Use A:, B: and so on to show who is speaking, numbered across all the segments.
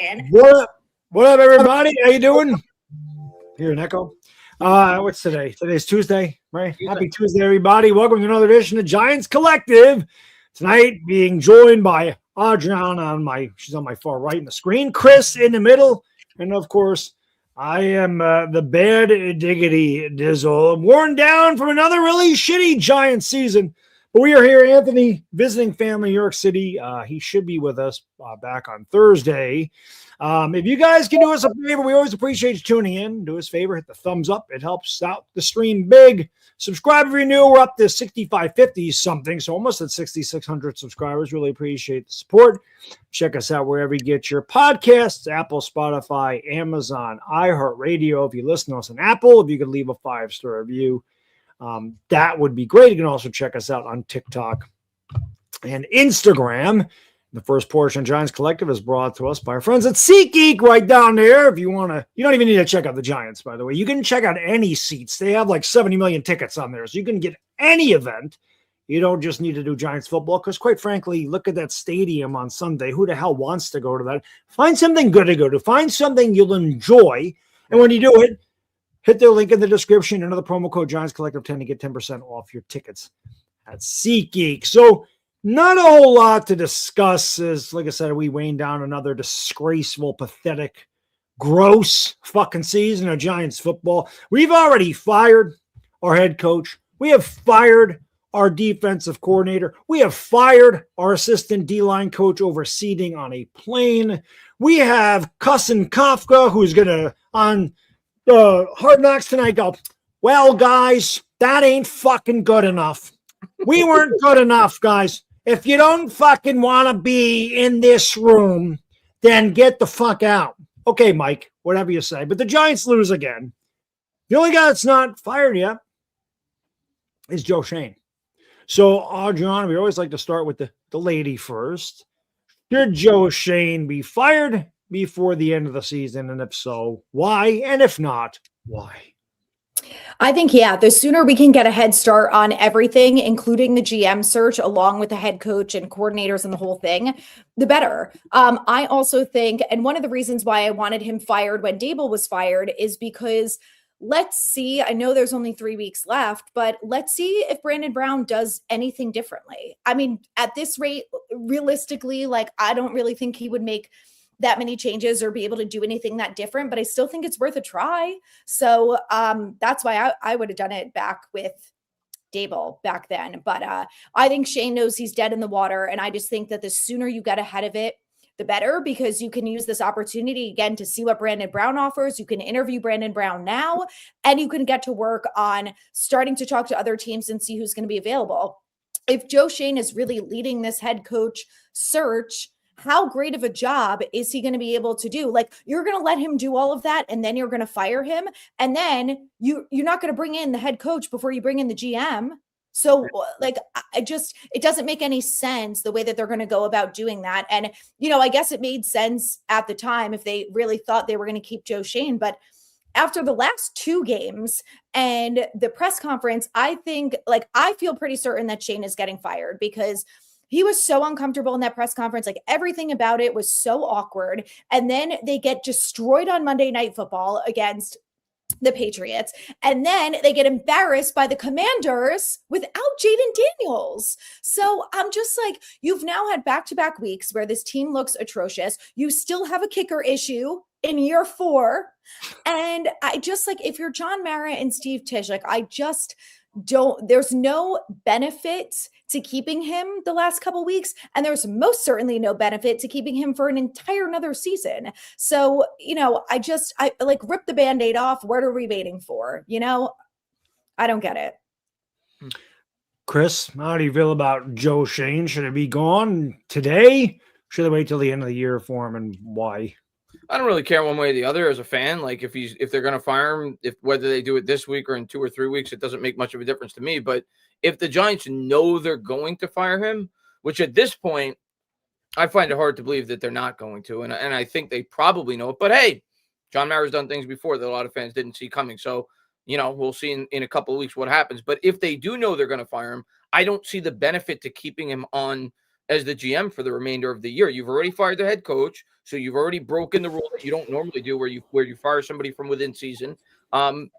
A: Ryan.
B: What up? What up, everybody? How you doing? Here in Echo. What's today? Today's Tuesday, right? Happy Tuesday, everybody. Welcome to another edition of Giants Collective. Tonight, being joined by Adriana she's on my far right in the screen, Chris in the middle, and of course, I am the bad diggity Dizzle. I'm worn down from another really shitty Giants season. But we are here, Anthony, visiting family in New York City. He should be with us back on Thursday. If you guys can do us a favor, we always appreciate you tuning in. Do us a favor, hit the thumbs up. It helps out the stream big. Subscribe if you're new. We're up to 6,550 something, so almost at 6,600 subscribers. Really appreciate the support. Check us out wherever you get your podcasts, Apple, Spotify, Amazon, iHeartRadio. If you listen to us on Apple, if you could leave a 5-star review, that would be great. You can also check us out on TikTok and Instagram. The first portion of Giants Collective is brought to us by our friends at SeatGeek right down there. If you want to, you don't even need to check out the Giants, by the way. You can check out any seats. They have like 70 million tickets on there, so you can get any event. You don't just need to do Giants football because, quite frankly, look at that stadium on Sunday. Who the hell wants to go to that? Find something good to go to. Find something you'll enjoy. And when you do it, hit the link in the description. Another promo code Giants Collective 10 to get 10% off your tickets at SeatGeek. So, not a whole lot to discuss. As like I said, we weighing down another disgraceful, pathetic, gross fucking season of Giants football. We've already fired our head coach. We have fired our defensive coordinator. We have fired our assistant D-line coach over seating on a plane. We have Cussin Kafka, who's going to, on Hard Knocks tonight, go, well, guys, that ain't fucking good enough. We weren't good enough, guys. If you don't fucking want to be in this room, then get the fuck out. Okay, Mike, whatever you say. But the Giants lose again. The only guy that's not fired yet is Joe Schoen. So, Adriana, we always like to start with the lady first. Should Joe Schoen be fired before the end of the season? And if so, why? And if not, why?
A: I think, yeah, the sooner we can get a head start on everything, including the GM search, along with the head coach and coordinators and the whole thing, the better. I also think, and one of the reasons why I wanted him fired when Dable was fired is because let's see, I know there's only 3 weeks left, but let's see if Brandon Brown does anything differently. I mean, at this rate, realistically, like, I don't really think he would make that many changes or be able to do anything that different, but I still think it's worth a try. So that's why I would have done it back with Dable back then. But I think Shane knows he's dead in the water. And I just think that the sooner you get ahead of it, the better, because you can use this opportunity again to see what Brandon Brown offers. You can interview Brandon Brown now, and you can get to work on starting to talk to other teams and see who's going to be available. If Joe Schoen is really leading this head coach search, how great of a job is he going to be able to do? Like, you're going to let him do all of that, and then you're going to fire him, and then you're not going to bring in the head coach before you bring in the GM. So, like, it doesn't make any sense the way that they're going to go about doing that. And, you know, I guess it made sense at the time if they really thought they were going to keep Joe Schoen, but after the last 2 games and the press conference, I think, like, I feel pretty certain that Schoen is getting fired because he was so uncomfortable in that press conference. Like, everything about it was so awkward. And then they get destroyed on Monday Night Football against the Patriots. And then they get embarrassed by the Commanders without Jaden Daniels. So I'm just like, you've now had back-to-back weeks where this team looks atrocious. You still have a kicker issue in year 4. And I just, like, if you're John Mara and Steve Tisch, like, I just don't, there's no benefit to keeping him the last couple weeks. And there's most certainly no benefit to keeping him for an entire another season. So, you know, I like, rip the Band-Aid off. What are we waiting for? You know, I don't get it.
B: Chris, how do you feel about Joe Schoen? Should it be gone today? Should they wait till the end of the year for him, and why?
C: I don't really care one way or the other as a fan. Like, if they're going to fire him, whether they do it this week or in 2 or 3 weeks, it doesn't make much of a difference to me. But if the Giants know they're going to fire him, which at this point, I find it hard to believe that they're not going to. And I think they probably know it. But hey, John Mara's done things before that a lot of fans didn't see coming. So, you know, we'll see in a couple of weeks what happens. But if they do know they're going to fire him, I don't see the benefit to keeping him on as the GM for the remainder of the year. You've already fired the head coach, so you've already broken the rule that you don't normally do where you fire somebody from within season.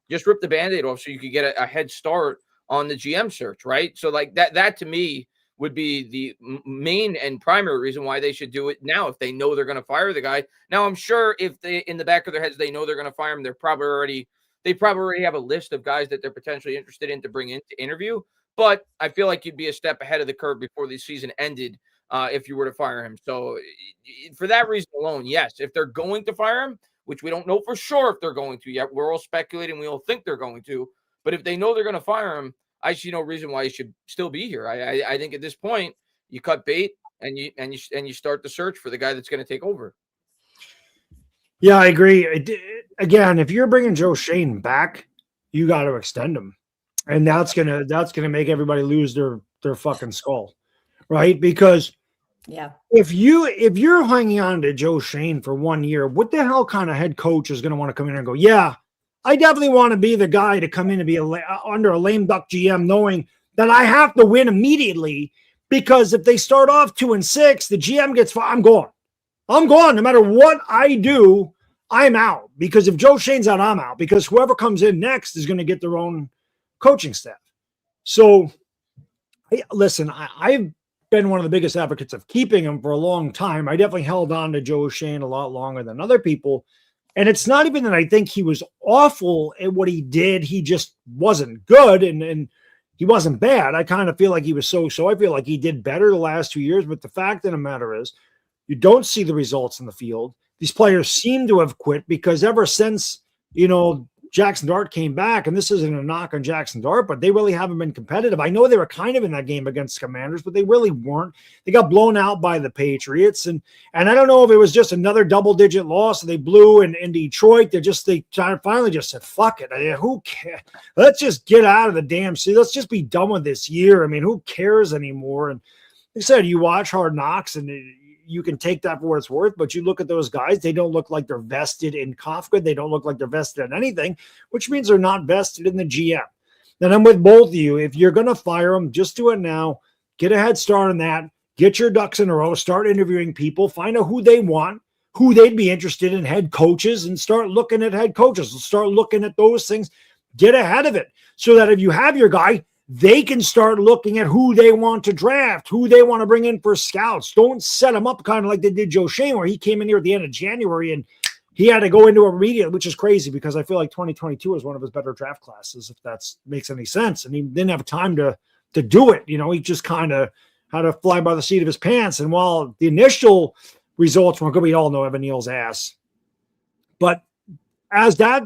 C: Just rip the Band-Aid off so you could get a head start on the GM search, right? So like that to me would be the main and primary reason why they should do it now if they know they're going to fire the guy. Now, I'm sure if they, in the back of their heads, they know they're going to fire him, they probably already have a list of guys that they're potentially interested in to bring in to interview. But I feel like you'd be a step ahead of the curve before the season ended if you were to fire him. So for that reason alone, yes, if they're going to fire him, which we don't know for sure if they're going to yet, we're all speculating, we all think they're going to. But if they know they're going to fire him, I see no reason why he should still be here. I think at this point you cut bait and you start the search for the guy that's going to take over.
B: Yeah, I agree. Again, if you're bringing Joe Schoen back, you got to extend him, and that's gonna make everybody lose their fucking skull, right? Because if you're hanging on to Joe Schoen for 1 year, what the hell kind of head coach is going to want to come in and go, yeah, I definitely want to be the guy to come in and be under a lame duck GM, knowing that I have to win immediately, because if they start off 2-6, the GM gets fired. I'm gone. No matter what I do, I'm out. Because if Joe Schoen's out, I'm out. Because whoever comes in next is going to get their own coaching staff. So, listen, I've been one of the biggest advocates of keeping him for a long time. I definitely held on to Joe Schoen a lot longer than other people. And it's not even that I think he was awful at what he did. He just wasn't good, and he wasn't bad. I kind of feel like he was so-so. I feel like he did better the last 2 years. But the fact of the matter is, you don't see the results in the field. These players seem to have quit because ever since, Jaxon Dart came back, and this isn't a knock on Jaxon Dart, but they really haven't been competitive. I know they were kind of in that game against Commanders, but they really weren't. They got blown out by the Patriots, and I don't know if it was just another double-digit loss that they blew in Detroit. They finally just said, fuck it. Who cares? Let's just get out of the damn city. Let's just be done with this year. I mean, who cares anymore? And like I said, you watch Hard Knocks, and you can take that for what it's worth, but you look at those guys, they don't look like they're vested in Kafka. They don't look like they're vested in anything, which means they're not vested in the GM. Then I'm with both of you. If you're going to fire them, just do it now. Get a head start on that. Get your ducks in a row. Start interviewing people. Find out who they want, who they'd be interested in, head coaches, and start looking at head coaches. Start looking at those things. Get ahead of it so that if you have your guy, they can start looking at who they want to draft, who they want to bring in for scouts. Don't set them up kind of like they did Joe Schoen, where he came in here at the end of January and he had to go into a immediate, which is crazy because I feel like 2022 is one of his better draft classes, if that makes any sense. And he didn't have time to do it. He just kind of had to fly by the seat of his pants. And while the initial results were good, we all know Evan Neal's ass. But as that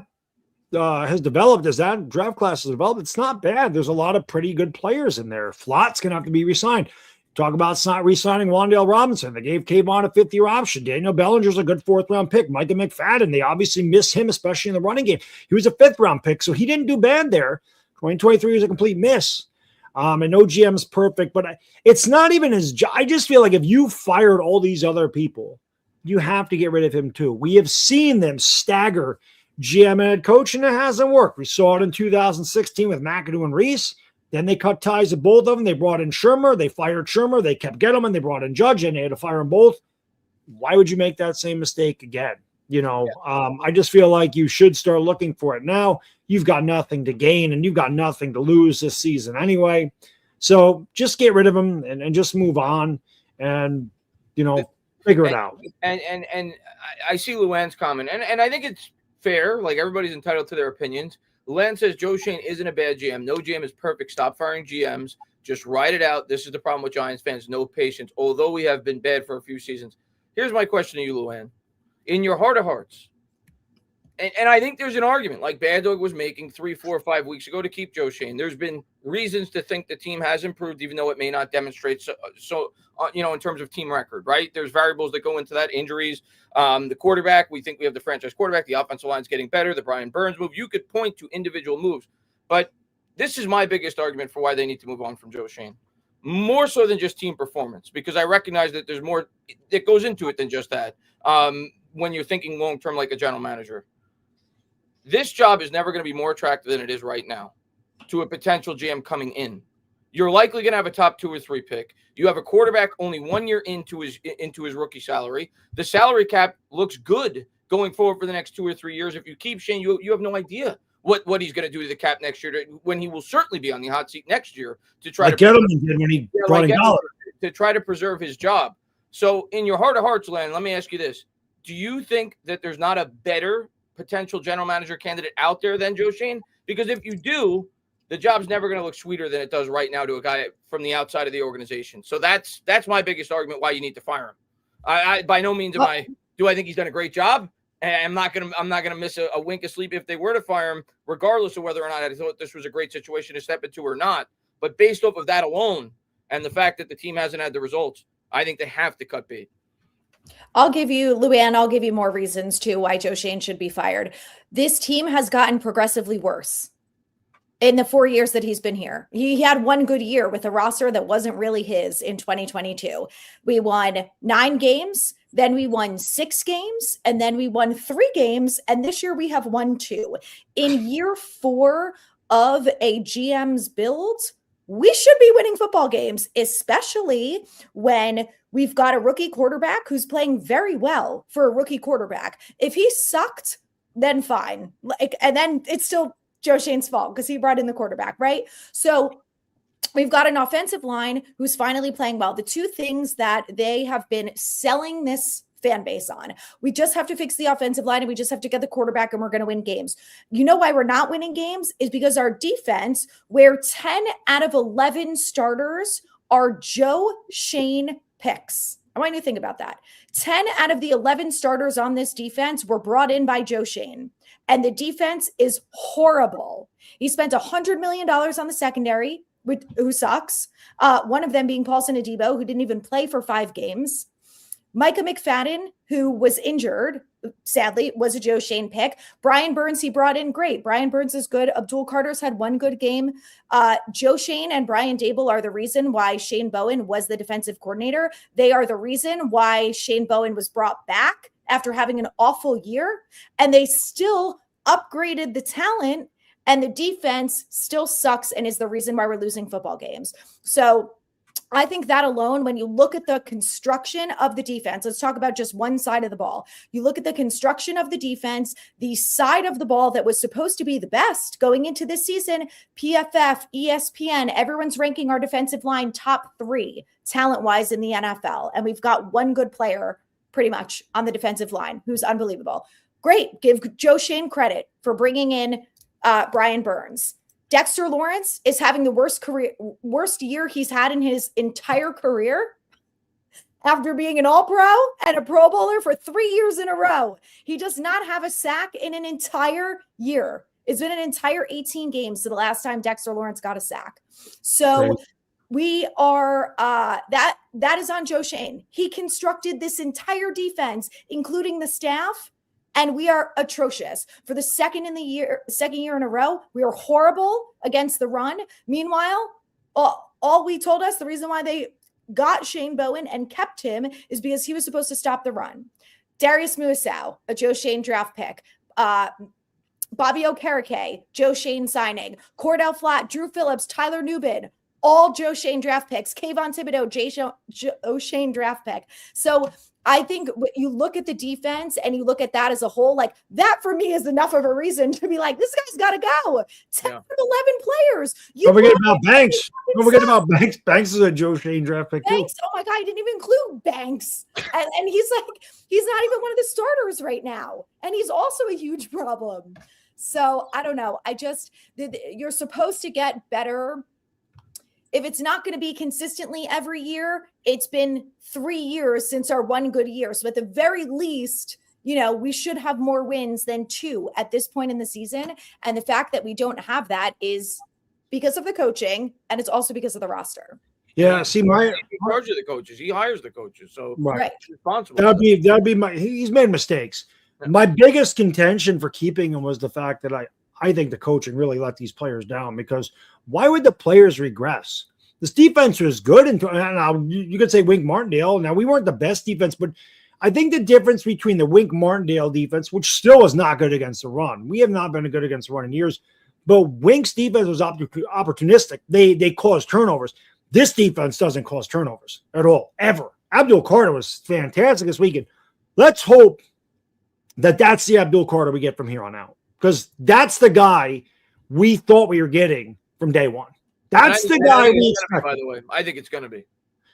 B: has developed, as that draft class has developed, it's not bad. There's a lot of pretty good players in there. Flott's going to have to be re-signed. Talk about not re-signing Wan'Dale Robinson. They gave Kayvon a 5th-year option. Daniel Bellinger's a good 4th-round pick. Micah McFadden, they obviously miss him, especially in the running game. He was a 5th-round pick, so he didn't do bad there. 2023 was a complete miss. And no GM's perfect, but it's not even his job. I just feel like if you fired all these other people, you have to get rid of him too. We have seen them stagger GM and head coach, and it hasn't worked. We saw it in 2016 with McAdoo and Reese. Then they cut ties with both of them. They brought in Shermer. They fired Shermer. They kept Gettleman. They brought in Judge, and they had to fire them both. Why would you make that same mistake again? I just feel like you should start looking for it now. You've got nothing to gain, and you've got nothing to lose this season anyway. So just get rid of them and just move on and, figure it out.
C: And I see Luann's comment, and I think it's fair. Like, everybody's entitled to their opinions. Luann says Joe Schoen isn't a bad GM. No GM is perfect. Stop firing GMs. Just ride it out. This is the problem with Giants fans. No patience. Although we have been bad for a few seasons. Here's my question to you, Luann. In your heart of hearts, and I think there's an argument like Baddog was making 3, 4, 5 weeks ago to keep Joe Schoen. There's been reasons to think the team has improved, even though it may not demonstrate so in terms of team record, right? There's variables that go into that. Injuries, the quarterback, we think we have the franchise quarterback. The offensive line's getting better. The Brian Burns move. You could point to individual moves, but this is my biggest argument for why they need to move on from Joe Schoen. More so than just team performance, because I recognize that there's more that goes into it than just that. When you're thinking long-term like a general manager. This job is never going to be more attractive than it is right now to a potential GM coming in. You're likely going to have a top 2 or 3 pick. You have a quarterback only 1 year into his rookie salary. The salary cap looks good going forward for the next 2 or 3 years. If you keep Schoen, you have no idea what he's going to do to the cap next year, when he will certainly be on the hot seat next year to try to try to preserve his job. So in your heart of hearts, Len, let me ask you this. Do you think that there's not a better potential general manager candidate out there than Joe Schoen? Because if you do, the job's never going to look sweeter than it does right now to a guy from the outside of the organization. So that's my biggest argument why you need to fire him. I by no means do I think he's done a great job. And I'm not gonna miss a wink of sleep if they were to fire him, regardless of whether or not I thought this was a great situation to step into or not. But based off of that alone, and the fact that the team hasn't had the results, I think they have to cut bait.
A: I'll give you more reasons too why Joe Schoen should be fired. This team has gotten progressively worse in the 4 years that he's been here. He had one good year with a roster that wasn't really his in 2022. We won 9 games. Then we won 6 games, and then we won 3 games, and this year we have won 2. In year 4 of a GM's build, we should be winning football games, especially when we've got a rookie quarterback who's playing very well for a rookie quarterback. If he sucked, then fine. And then it's still Joe Schoen's fault because he brought in the quarterback, right? So we've got an offensive line who's finally playing well. The 2 things that they have been selling this fan base on. We just have to fix the offensive line and we just have to get the quarterback and we're going to win games. You know why we're not winning games is because our defense, where 10 out of 11 starters are Joe Schoen picks. I want you to think about that. 10 out of the 11 starters on this defense were brought in by Joe Schoen. And the defense is horrible. He spent $100 million on the secondary, who sucks. One of them being Paulson Adebo, who didn't even play for 5 games. Micah McFadden, who was injured, sadly, was a Joe Schoen pick. Brian Burns, he brought in great. Brian Burns is good. Abdul Carter's had 1 good game. Joe Schoen and Brian Dable are the reason why Shane Bowen was the defensive coordinator. They are the reason why Shane Bowen was brought back after having an awful year. And they still upgraded the talent, and the defense still sucks and is the reason why we're losing football games. So I think that alone, when you look at the construction of the defense, let's talk about just one side of the ball. You look at the construction of the defense, the side of the ball that was supposed to be the best going into this season, PFF, ESPN, everyone's ranking our defensive line top 3 talent-wise in the NFL. And we've got 1 good player pretty much on the defensive line who's unbelievable. Great. Give Joe Schoen credit for bringing in Brian Burns. Dexter Lawrence is having the worst year he's had in his entire career after being an All-Pro and a Pro Bowler for 3 years in a row. He does not have a sack in an entire year. It's been an entire 18 games to the last time Dexter Lawrence got a sack. So we are that is on Joe Schoen. He constructed this entire defense, including the staff. And we are atrocious. For the second year in a row, we are horrible against the run. Meanwhile, all we told us, the reason why they got Shane Bowen and kept him is because he was supposed to stop the run. Darius Muasau, a Joe Schoen draft pick. Bobby Okereke, Joe Schoen signing. Cordell Flatt, Drew Phillips, Tyler Nubin, all Joe Schoen draft picks. Kayvon Thibodeau, Joe Schoen draft pick. So I think you look at the defense and you look at that as a whole, like that for me is enough of a reason to be like, this guy's got to go. 10 from 11 players.
B: Don't forget about Banks. Don't forget about Banks. Banks is a Joe Schoen draft pick too.
A: Oh my God, I didn't even include Banks. And he's not even one of the starters right now. And he's also a huge problem. So I don't know. You're supposed to get better. If it's not going to be consistently every year, it's been 3 years since our 1 good year. So at the very least, we should have more wins than 2 at this point in the season. And the fact that we don't have that is because of the coaching, and it's also because of the roster.
B: Yeah, see,
C: he's in charge of the coaches. He hires the coaches, so
B: right.
C: He's responsible.
B: That'd be my. He's made mistakes. Yeah. My biggest contention for keeping him was the fact that I think the coaching really let these players down, because why would the players regress? This defense was good. And now you could say Wink Martindale. Now, we weren't the best defense, but I think the difference between the Wink Martindale defense, which still is not good against the run. We have not been good against the run in years. But Wink's defense was opportunistic. They caused turnovers. This defense doesn't cause turnovers at all, ever. Abdul Carter was fantastic this weekend. Let's hope that that's the Abdul Carter we get from here on out, because that's the guy we thought we were getting from day one. That's the guy we expected.
C: By the way, I think it's going to be.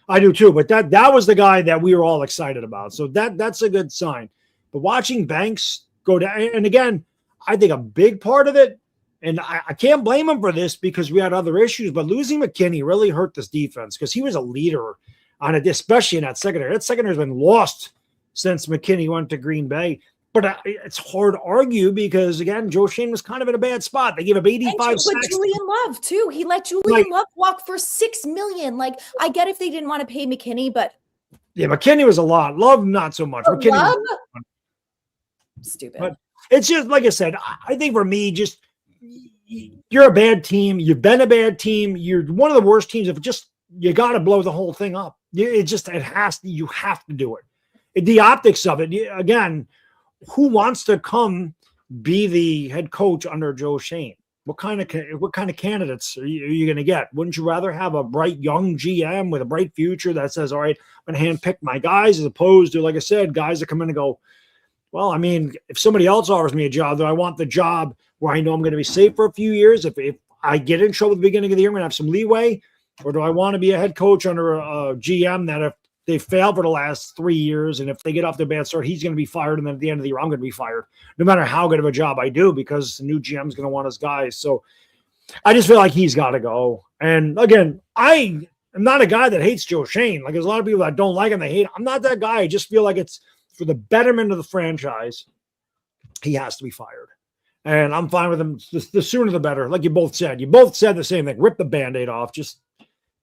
B: I do too, but that was the guy that we were all excited about. So that's a good sign. But watching Banks go down, and again, I think a big part of it, and I can't blame him for this because we had other issues, but losing McKinney really hurt this defense because he was a leader on it, especially in that secondary. That secondary has been lost since McKinney went to Green Bay. But it's hard to argue because, again, Joe Schoen was kind of in a bad spot. They gave up 85 sacks.
A: But Julian Love, too. He let Julian Love walk for $6 million. Like, I get if they didn't want to pay McKinney, but...
B: Yeah, McKinney was a lot. Love, not so much. McKinney
A: Love? Stupid.
B: But it's just, like I said, I think for me, just... You're a bad team. You've been a bad team. You're one of the worst teams. If just you got to blow the whole thing up. You have to do it. The optics of it, again, who wants to come be the head coach under Joe Schoen? What kind of candidates are you going to get? Wouldn't you rather have a bright young GM with a bright future that says, all right, I'm going to handpick my guys, as opposed to, like I said, guys that come in and go, well, I mean, if somebody else offers me a job, do I want the job where I know I'm going to be safe for a few years? If I get in trouble at the beginning of the year, I'm going to have some leeway. Or do I want to be a head coach under a GM that if they failed for the last 3 years, and if they get off their bad start, he's going to be fired, and then at the end of the year, I'm going to be fired, no matter how good of a job I do, because the new GM is going to want his guys. So I just feel like he's got to go. And again, I am not a guy that hates Joe Schoen. Like, there's a lot of people that don't like him, they hate him. I'm not that guy. I just feel like it's for the betterment of the franchise. He has to be fired. And I'm fine with him. The sooner the better. Like you both said. You both said the same thing. Rip the Band-Aid off. Just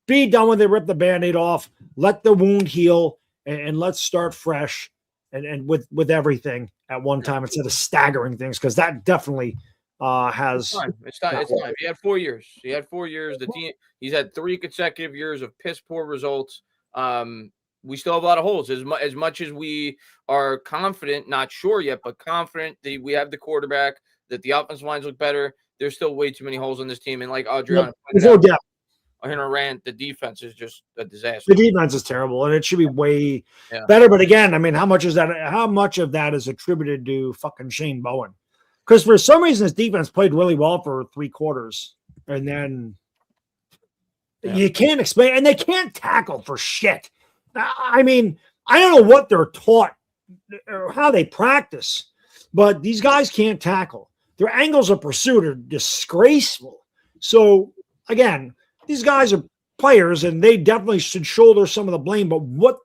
B: be done with it. Rip the Band-Aid off. Let the wound heal. And let's start fresh and with everything at one time instead of staggering things, because that definitely has.
C: It's time. He had 4 years. The team. He's had 3 consecutive years of piss poor results. We still have a lot of holes. As much as we are confident, not sure yet, but confident that we have the quarterback, that the offensive lines look better, there's still way too many holes in this team. And like Adriana pointed out in her rant, the defense is just a disaster.
B: The defense is terrible, and it should be way better. But again, I mean, how much of that is attributed to fucking Shane Bowen? Because for some reason, his defense played really well for 3 quarters, and then you can't explain, and they can't tackle for shit. I mean, I don't know what they're taught or how they practice, but these guys can't tackle. Their angles of pursuit are disgraceful. So, again, these guys are players, and they definitely should shoulder some of the blame, but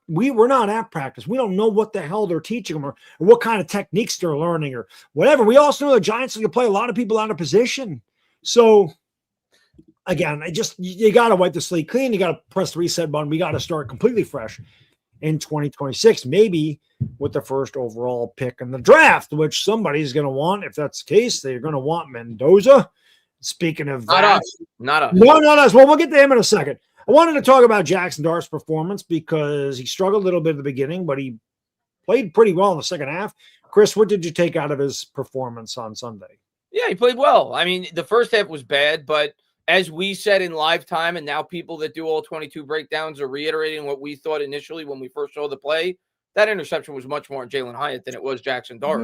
B: we're not at practice. We don't know what the hell they're teaching them or what kind of techniques they're learning or whatever. We also know the Giants are going to play a lot of people out of position. So, again, you got to wipe the slate clean. You got to press the reset button. We got to start completely fresh in 2026, maybe with the first overall pick in the draft, which somebody's going to want. If that's the case, they're going to want Mendoza. Speaking of
C: not
B: that,
C: us. Not
B: us. Well, we'll get to him in a second. I wanted to talk about Jaxon Dart's performance because he struggled a little bit at the beginning, but he played pretty well in the second half. Chris, what did you take out of his performance on Sunday?
C: Yeah, he played well. I mean, the first half was bad, but as we said in live time, and now people that do all 22 breakdowns are reiterating what we thought initially when we first saw the play, that interception was much more on Jalen Hyatt than it was Jaxon Dart.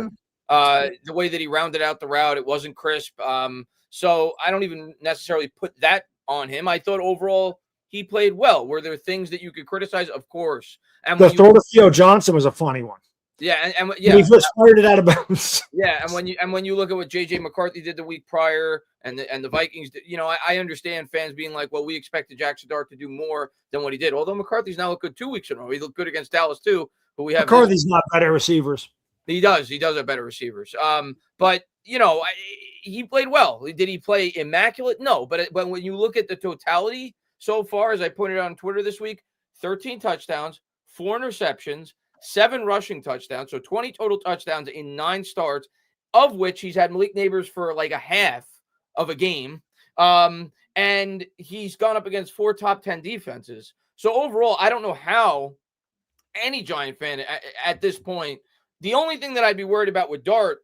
C: Mm-hmm. The way that he rounded out the route, it wasn't crisp. So I don't even necessarily put that on him. I thought overall he played well. Were there things that you could criticize? Of course. And
B: the throw to Theo Johnson was a funny one.
C: Yeah, and
B: he just fired it out of bounds.
C: Yeah, and when you look at what JJ McCarthy did the week prior, and the Vikings, I understand fans being like, well, we expected Jaxon Dart to do more than what he did. Although McCarthy's now looked good 2 weeks in a row. He looked good against Dallas too. But we have
B: McCarthy's not better receivers.
C: He does have better receivers. But he played well. Did he play immaculate? No. But when you look at the totality so far, as I pointed out on Twitter this week, 13 touchdowns, 4 interceptions, 7 rushing touchdowns, so 20 total touchdowns in 9 starts, of which he's had Malik Neighbors for like a half of a game. And he's gone up against 4 top 10 defenses. So overall, I don't know how any Giant fan at this point, the only thing that I'd be worried about with Dart,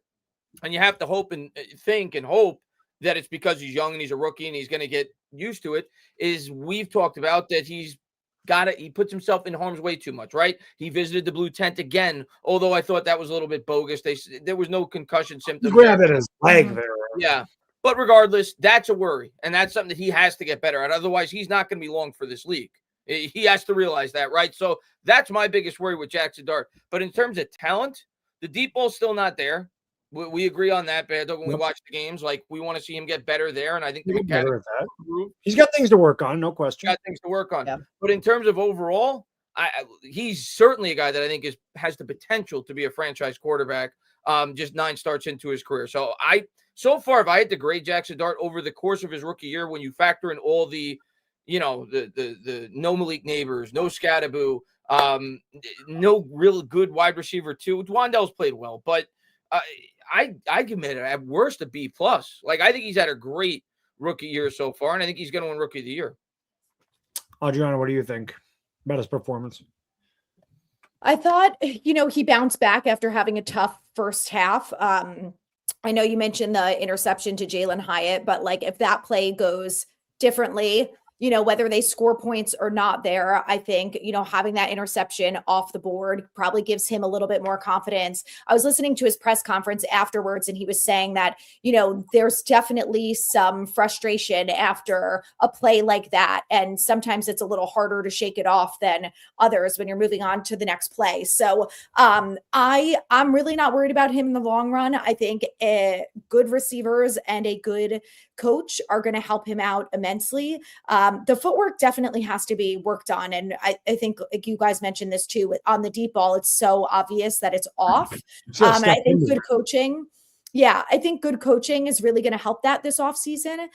C: and you have to hope and think and hope that it's because he's young and he's a rookie and he's going to get used to it, is we've talked about that he puts himself in harm's way too much, right? He visited the blue tent again, although I thought that was a little bit bogus. There was no concussion symptoms.
B: He grabbed his leg there.
C: Yeah. But regardless, that's a worry. And that's something that he has to get better at. Otherwise, he's not going to be long for this league. He has to realize that, right? So that's my biggest worry with Jaxon Dart. But in terms of talent, the deep ball's still not there. We agree on that, Baddog, when we watch the games. Like, we want to see him get better there, and I think
B: he's got things to work on, no question.
C: Got things to work on.
A: Yeah.
C: But in terms of overall, he's certainly a guy that I think has the potential to be a franchise quarterback. Just 9 starts into his career. So far, if I had to grade Jaxon Dart over the course of his rookie year, when you factor in all the, the no Malik Neighbors, no Scattaboo, no real good wide receiver too. Wandell's played well, but I give him at worst a B+. Like, I think he's had a great rookie year so far, and I think he's going to win Rookie of the Year.
B: Adriana, what do you think about his performance?
A: I thought, he bounced back after having a tough first half. I know you mentioned the interception to Jalen Hyatt, but like, if that play goes differently, whether they score points or not there, I think, having that interception off the board probably gives him a little bit more confidence. I was listening to his press conference afterwards, and he was saying that, there's definitely some frustration after a play like that. And sometimes it's a little harder to shake it off than others when you're moving on to the next play. So I'm really not worried about him in the long run. I think good receivers and a good coach are going to help him out immensely. The footwork definitely has to be worked on. And I think, like you guys mentioned this too, on the deep ball, it's so obvious that it's off. And I think good coaching. Yeah, I think good coaching is really going to help that this offseason.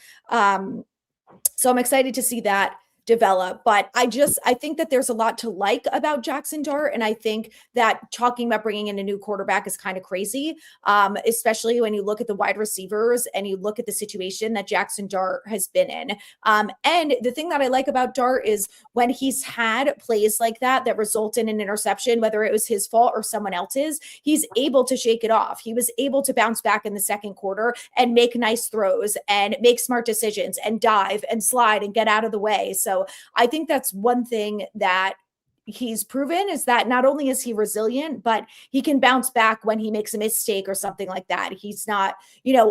A: So I'm excited to see that develop. But I think that there's a lot to like about Jaxon Dart. And I think that talking about bringing in a new quarterback is kind of crazy, especially when you look at the wide receivers and you look at the situation that Jaxon Dart has been in. And the thing that I like about Dart is when he's had plays like that result in an interception, whether it was his fault or someone else's, he's able to shake it off. He was able to bounce back in the second quarter and make nice throws and make smart decisions and dive and slide and get out of the way. So I think that's one thing that he's proven, is that not only is he resilient, but he can bounce back when he makes a mistake or something like that. He's not,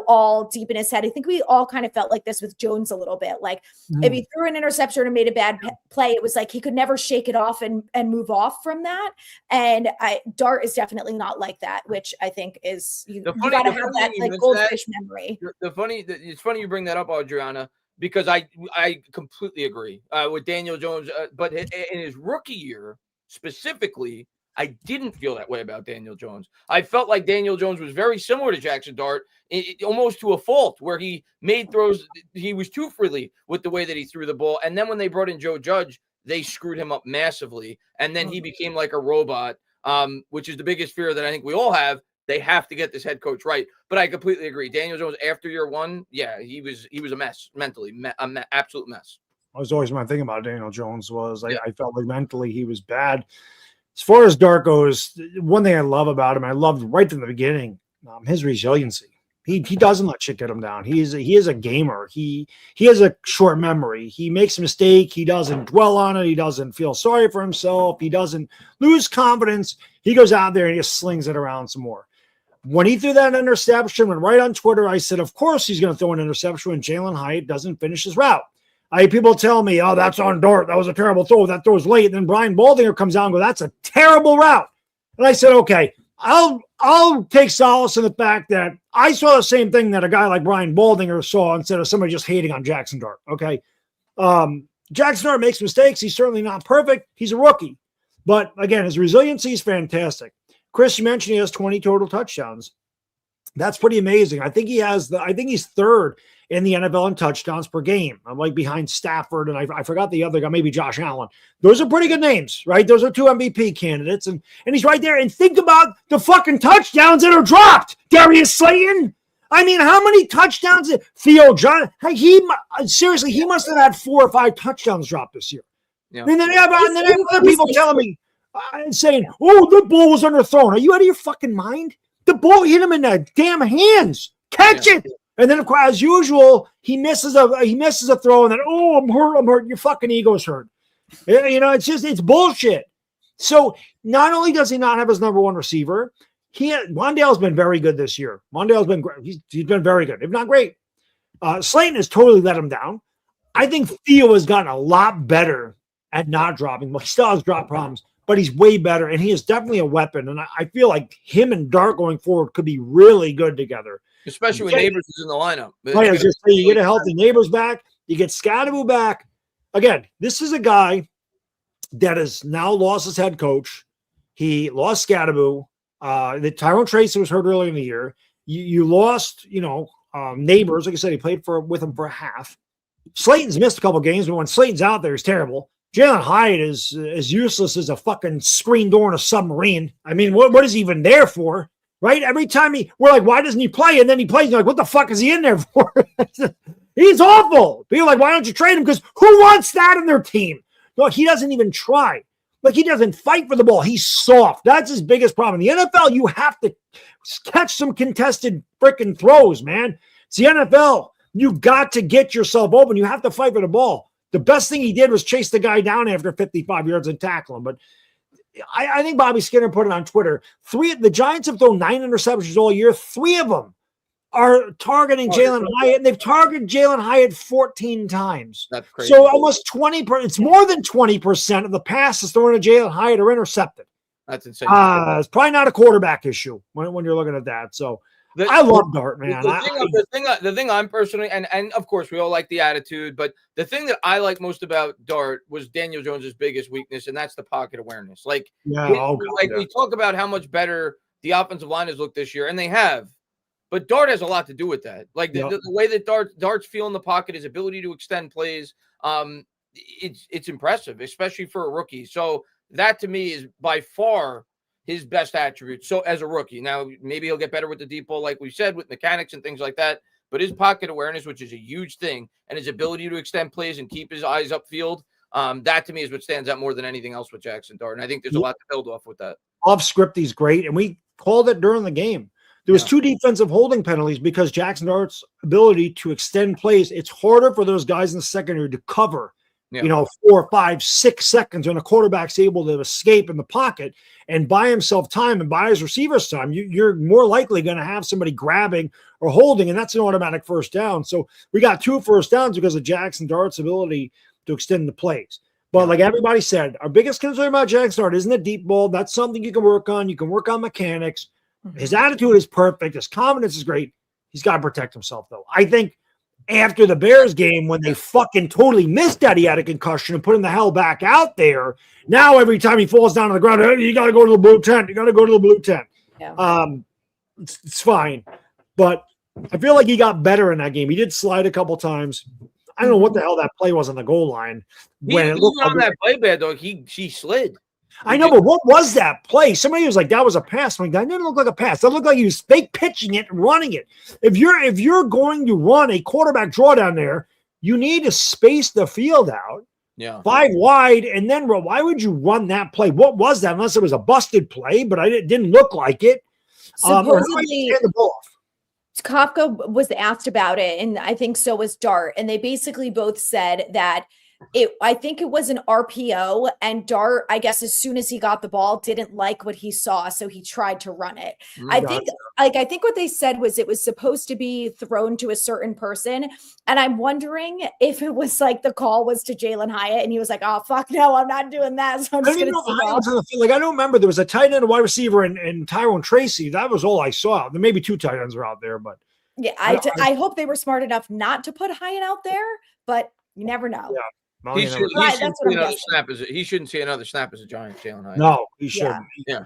A: all deep in his head. I think we all kind of felt like this with Jones a little bit. Like if he threw an interception and made a bad play, it was like he could never shake it off and move off from that. And Dart is definitely not like that, which I think is, you got to have that like goldfish memory.
C: It's funny you bring that up, Adriana, because I completely agree with Daniel Jones. But in his rookie year specifically, I didn't feel that way about Daniel Jones. I felt like Daniel Jones was very similar to Jaxon Dart, almost to a fault, where he made throws. He was too freely with the way that he threw the ball. And then when they brought in Joe Judge, they screwed him up massively. And then he became like a robot, which is the biggest fear that I think we all have. They have to get this head coach right. But I completely agree. Daniel Jones, after year one, yeah, he was a mess mentally, absolute mess.
B: That was always my thing about Daniel Jones was I felt like mentally he was bad. As far as Dart goes, one thing I love about him, I loved right from the beginning, his resiliency. He doesn't let shit get him down. He is a gamer. He has a short memory. He makes a mistake. He doesn't dwell on it. He doesn't feel sorry for himself. He doesn't lose confidence. He goes out there and he just slings it around some more. When he threw that interception, went right on Twitter, I said, of course he's going to throw an interception when Jalen Hyatt doesn't finish his route. I had people tell me, oh, that's on Dart. That was a terrible throw. That throw's late. And then Brian Baldinger comes out and goes, that's a terrible route. And I said, okay, I'll take solace in the fact that I saw the same thing that a guy like Brian Baldinger saw instead of somebody just hating on Jaxon Dart. Okay. Jaxon Dart makes mistakes. He's certainly not perfect. He's a rookie. But again, his resiliency is fantastic. Chris, you mentioned he has 20 total touchdowns. That's pretty amazing. I think he's third in the NFL in touchdowns per game. I'm like behind Stafford, and I forgot the other guy, maybe Josh Allen. Those are pretty good names, right? Those are 2 MVP candidates, and he's right there. And think about the fucking touchdowns that are dropped. Darius Slayton. I mean, how many touchdowns did Theo John? Seriously, he must have had 4 or 5 touchdowns dropped this year. Yeah. And then I have other people telling me, saying, oh, the ball was underthrown. Are you out of your fucking mind? The ball hit him in the damn hands. Catch it. And then, of course, as usual, he misses a throw, and then, oh, I'm hurt. Your fucking ego's hurt. It's bullshit. So not only does he not have his number one receiver, Wandale's been very good this year. Wandale's been great. He's been very good, if not great. Slayton has totally let him down. I think Theo has gotten a lot better at not dropping. Well, he still has drop problems, but he's way better, and he is definitely a weapon. And I feel like him and Dart going forward could be really good together.
C: Especially when Neighbors is in the lineup.
B: Right, I was just saying, you get a healthy Neighbors back, you get Scadaboo back. Again, this is a guy that has now lost his head coach. He lost Scadaboo. The Tyrone Tracy was hurt earlier in the year. You lost, Neighbors. Like I said, he played with him for a half. Slayton's missed a couple games, but when Slayton's out there, he's terrible. Jalen Hyatt is as useless as a fucking screen door in a submarine. I mean, what is he even there for? Right? Every time we're like, why doesn't he play? And then he plays. You're like, what the fuck is he in there for? He's awful. People are like, why don't you trade him? Because who wants that in their team? No, he doesn't even try. Like, he doesn't fight for the ball. He's soft. That's his biggest problem. In the NFL, you have to catch some contested freaking throws, man. It's the NFL. You got to get yourself open. You have to fight for the ball. The best thing he did was chase the guy down after 55 yards and tackle him. But I think Bobby Skinner put it on Twitter. The Giants have thrown 9 interceptions all year. 3 of them are targeting Jalen Hyatt, and they've targeted Jalen Hyatt 14 times.
C: That's crazy.
B: So almost 20%. It's more than 20% of the passes thrown to Jalen Hyatt are intercepted.
C: That's insane.
B: It's probably not a quarterback issue when you're looking at that. So I love Dart, man.
C: The thing I'm personally, and of course we all like the attitude, but the thing that I like most about Dart was Daniel Jones's biggest weakness, and that's the pocket awareness. We talk about how much better the offensive line has looked this year, and they have. But Dart has a lot to do with that. The way that Dart's feel in the pocket, his ability to extend plays, it's impressive, especially for a rookie. So that to me is by far his best attribute. So as a rookie, now maybe he'll get better with the deep ball, like we said, with mechanics and things like that. But his pocket awareness, which is a huge thing, and his ability to extend plays and keep his eyes upfield, that to me is what stands out more than anything else with Jaxon Dart. And I think there's a lot to build off with that.
B: Off script, he's great, and we called it during the game. There was 2 defensive holding penalties because Jaxon Dart's ability to extend plays. It's harder for those guys in the secondary to cover, 4, 5, 6 seconds when a quarterback's able to escape in the pocket and buy himself time and buy his receivers time. You're more likely going to have somebody grabbing or holding, and that's an automatic first down. So we got 2 first downs because of Jaxon Dart's ability to extend the plays. But like everybody said, our biggest concern about Jaxon Dart isn't the deep ball. That's something you can work on. You can work on mechanics. His attitude is perfect. His confidence is great. He's got to protect himself, though. I think after the Bears game, when they fucking totally missed that he had a concussion and put him the hell back out there, now every time he falls down on the ground, hey, you got to go to the blue tent. You got to go to the blue tent. Yeah. It's fine. But I feel like he got better in that game. He did slide a couple times. I don't know what the hell that play was on the goal line.
C: When it looked on that play, Baddog, he slid.
B: I know, but what was that play? Somebody was like, that was a pass. I'm like, that didn't look like a pass. That looked like he was fake pitching it and running it. If you're going to run a quarterback draw down there, you need to space the field out. Yeah. 5 wide, and then why would you run that play? What was that? Unless it was a busted play, but it didn't look like it.
A: Supposedly, Kafka was asked about it, and I think so was Dart, and they basically both said that I think it was an RPO, and Dart, I guess, as soon as he got the ball, didn't like what he saw, so he tried to run it. I think what they said was it was supposed to be thrown to a certain person, and I'm wondering if it was like the call was to Jalen Hyatt, and he was like, "Oh fuck, no, I'm not doing that." So I'm just going to
B: like I don't remember. There was a tight end, a wide receiver, and Tyrone Tracy. That was all I saw. There maybe 2 tight ends were out there, but
A: yeah, I hope they were smart enough not to put Hyatt out there, but you never know.
B: Yeah.
C: He shouldn't see another snap as a Giant, Jalen Hyatt.
B: No, he shouldn't. Yeah.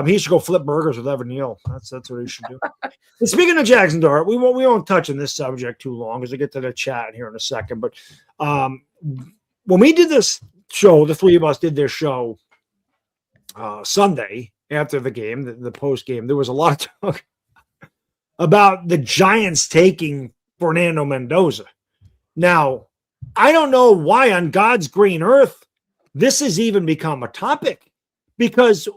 B: He should go flip burgers with Evan Neal. That's what he should do. And speaking of Jaxon Dart, we won't touch on this subject too long as I get to the chat here in a second. But when we did this show, the 3 of us did this show Sunday after the game, the post game. There was a lot of talk about the Giants taking Fernando Mendoza. Now, I don't know why on God's green earth this has even become a topic, because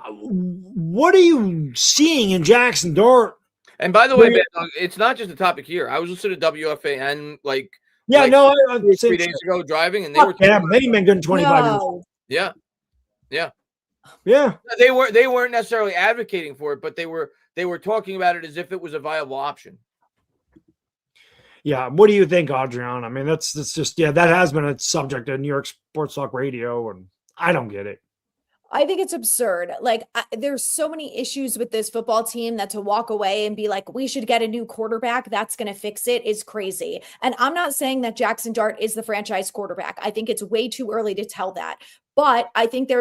B: what are you seeing in Jaxon Dart
C: And by the way, Baddog, it's not just a topic here. I was listening to WFAN like 3 days ago driving, and they were
B: many men good in 25 years.
C: Yeah.
B: Yeah.
C: They weren't necessarily advocating for it, but they were talking about it as if it was a viable option.
B: Yeah. What do you think, Adrian? I mean, that's just that has been a subject of New York Sports Talk Radio, and I don't get it.
A: I think it's absurd. Like, there's so many issues with this football team that to walk away and be like, we should get a new quarterback that's going to fix it is crazy. And I'm not saying that Jaxon Dart is the franchise quarterback. I think it's way too early to tell that. But I think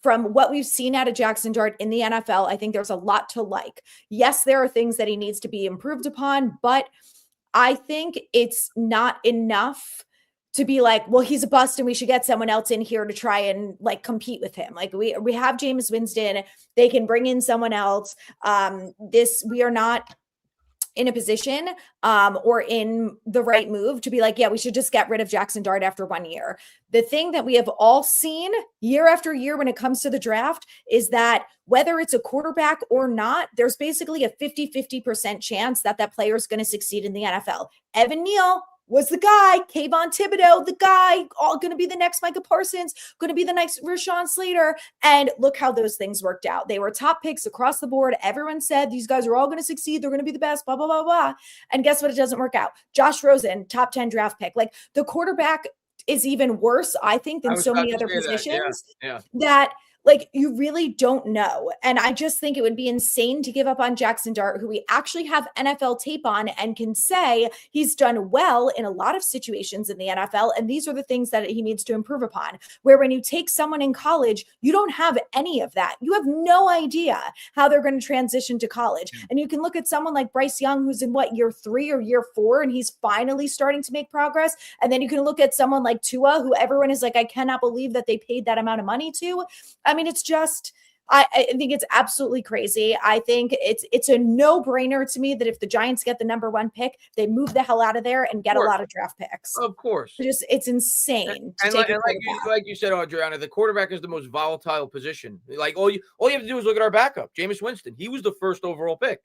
A: from what we've seen out of Jaxon Dart in the NFL, I think there's a lot to like. Yes, there are things that he needs to be improved upon, but I think it's not enough to be like, well, he's a bust and we should get someone else in here to try and like compete with him. Like we have Jameis Winston, they can bring in someone else. We are not in a position or in the right move to be like, yeah, we should just get rid of Jaxon Dart after 1 year. The thing that we have all seen year after year when it comes to the draft is that whether it's a quarterback or not, there's basically a 50-50% chance that player is going to succeed in the NFL. Evan Neal was the guy, Kayvon Thibodeau, the guy, all going to be the next Micah Parsons, going to be the next Rashawn Slater. And look how those things worked out. They were top picks across the board. Everyone said these guys are all going to succeed. They're going to be the best, blah, blah, blah, blah. And guess what? It doesn't work out. Josh Rosen, top 10 draft pick. Like the quarterback is even worse, I think, than so many other positions that like you really don't know. And I just think it would be insane to give up on Jaxon Dart, who we actually have NFL tape on and can say he's done well in a lot of situations in the NFL. And these are the things that he needs to improve upon. Where when you take someone in college, you don't have any of that. You have no idea how they're going to transition to college. And you can look at someone like Bryce Young, who's in year 3 or year 4, and he's finally starting to make progress. And then you can look at someone like Tua, who everyone is like, I cannot believe that they paid that amount of money to. I mean, it's just, I think it's absolutely crazy. I think it's a no-brainer to me that if the Giants get the number 1 pick, they move the hell out of there and get a lot of draft picks.
C: Of course.
A: It's insane.
C: Like you said, Adriana, the quarterback is the most volatile position. Like all you have to do is look at our backup, Jameis Winston. He was the first overall pick.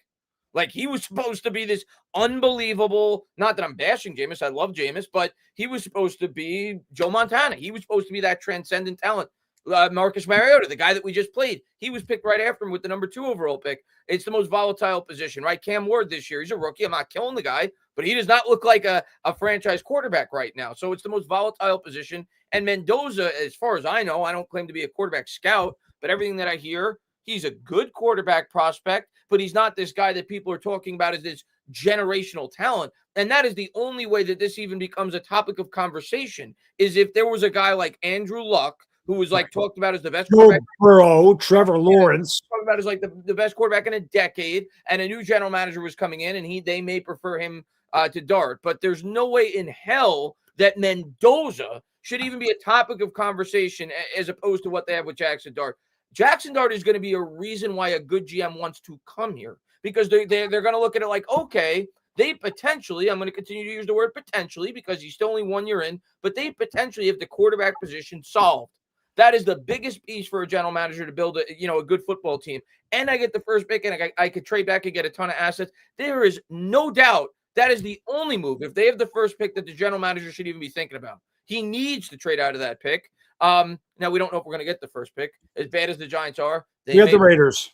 C: Like he was supposed to be this unbelievable, not that I'm bashing Jameis, I love Jameis, but he was supposed to be Joe Montana. He was supposed to be that transcendent talent. Marcus Mariota, the guy that we just played, he was picked right after him with the number 2 overall pick. It's the most volatile position, right? Cam Ward this year, he's a rookie. I'm not killing the guy, but he does not look like a franchise quarterback right now. So it's the most volatile position. And Mendoza, as far as I know, I don't claim to be a quarterback scout, but everything that I hear, he's a good quarterback prospect, but he's not this guy that people are talking about as this generational talent. And that is the only way that this even becomes a topic of conversation, is if there was a guy like Andrew Luck, who was like talked about as the best quarterback.
B: Burrow, Trevor Lawrence.
C: Talked about as like the best quarterback in a decade, and a new general manager was coming in, and they may prefer him to Dart. But there's no way in hell that Mendoza should even be a topic of conversation as opposed to what they have with Jaxon Dart. Jaxon Dart is going to be a reason why a good GM wants to come here, because they're going to look at it like, okay, they potentially, I'm going to continue to use the word potentially because he's still only 1 year in, but they potentially have the quarterback position solved. That is the biggest piece for a general manager to build a good football team. And I get the first pick, and I could trade back and get a ton of assets. There is no doubt that is the only move, if they have the first pick, that the general manager should even be thinking about. He needs to trade out of that pick. Now, we don't know if we're going to get the first pick. As bad as the Giants are.
B: We have the Raiders.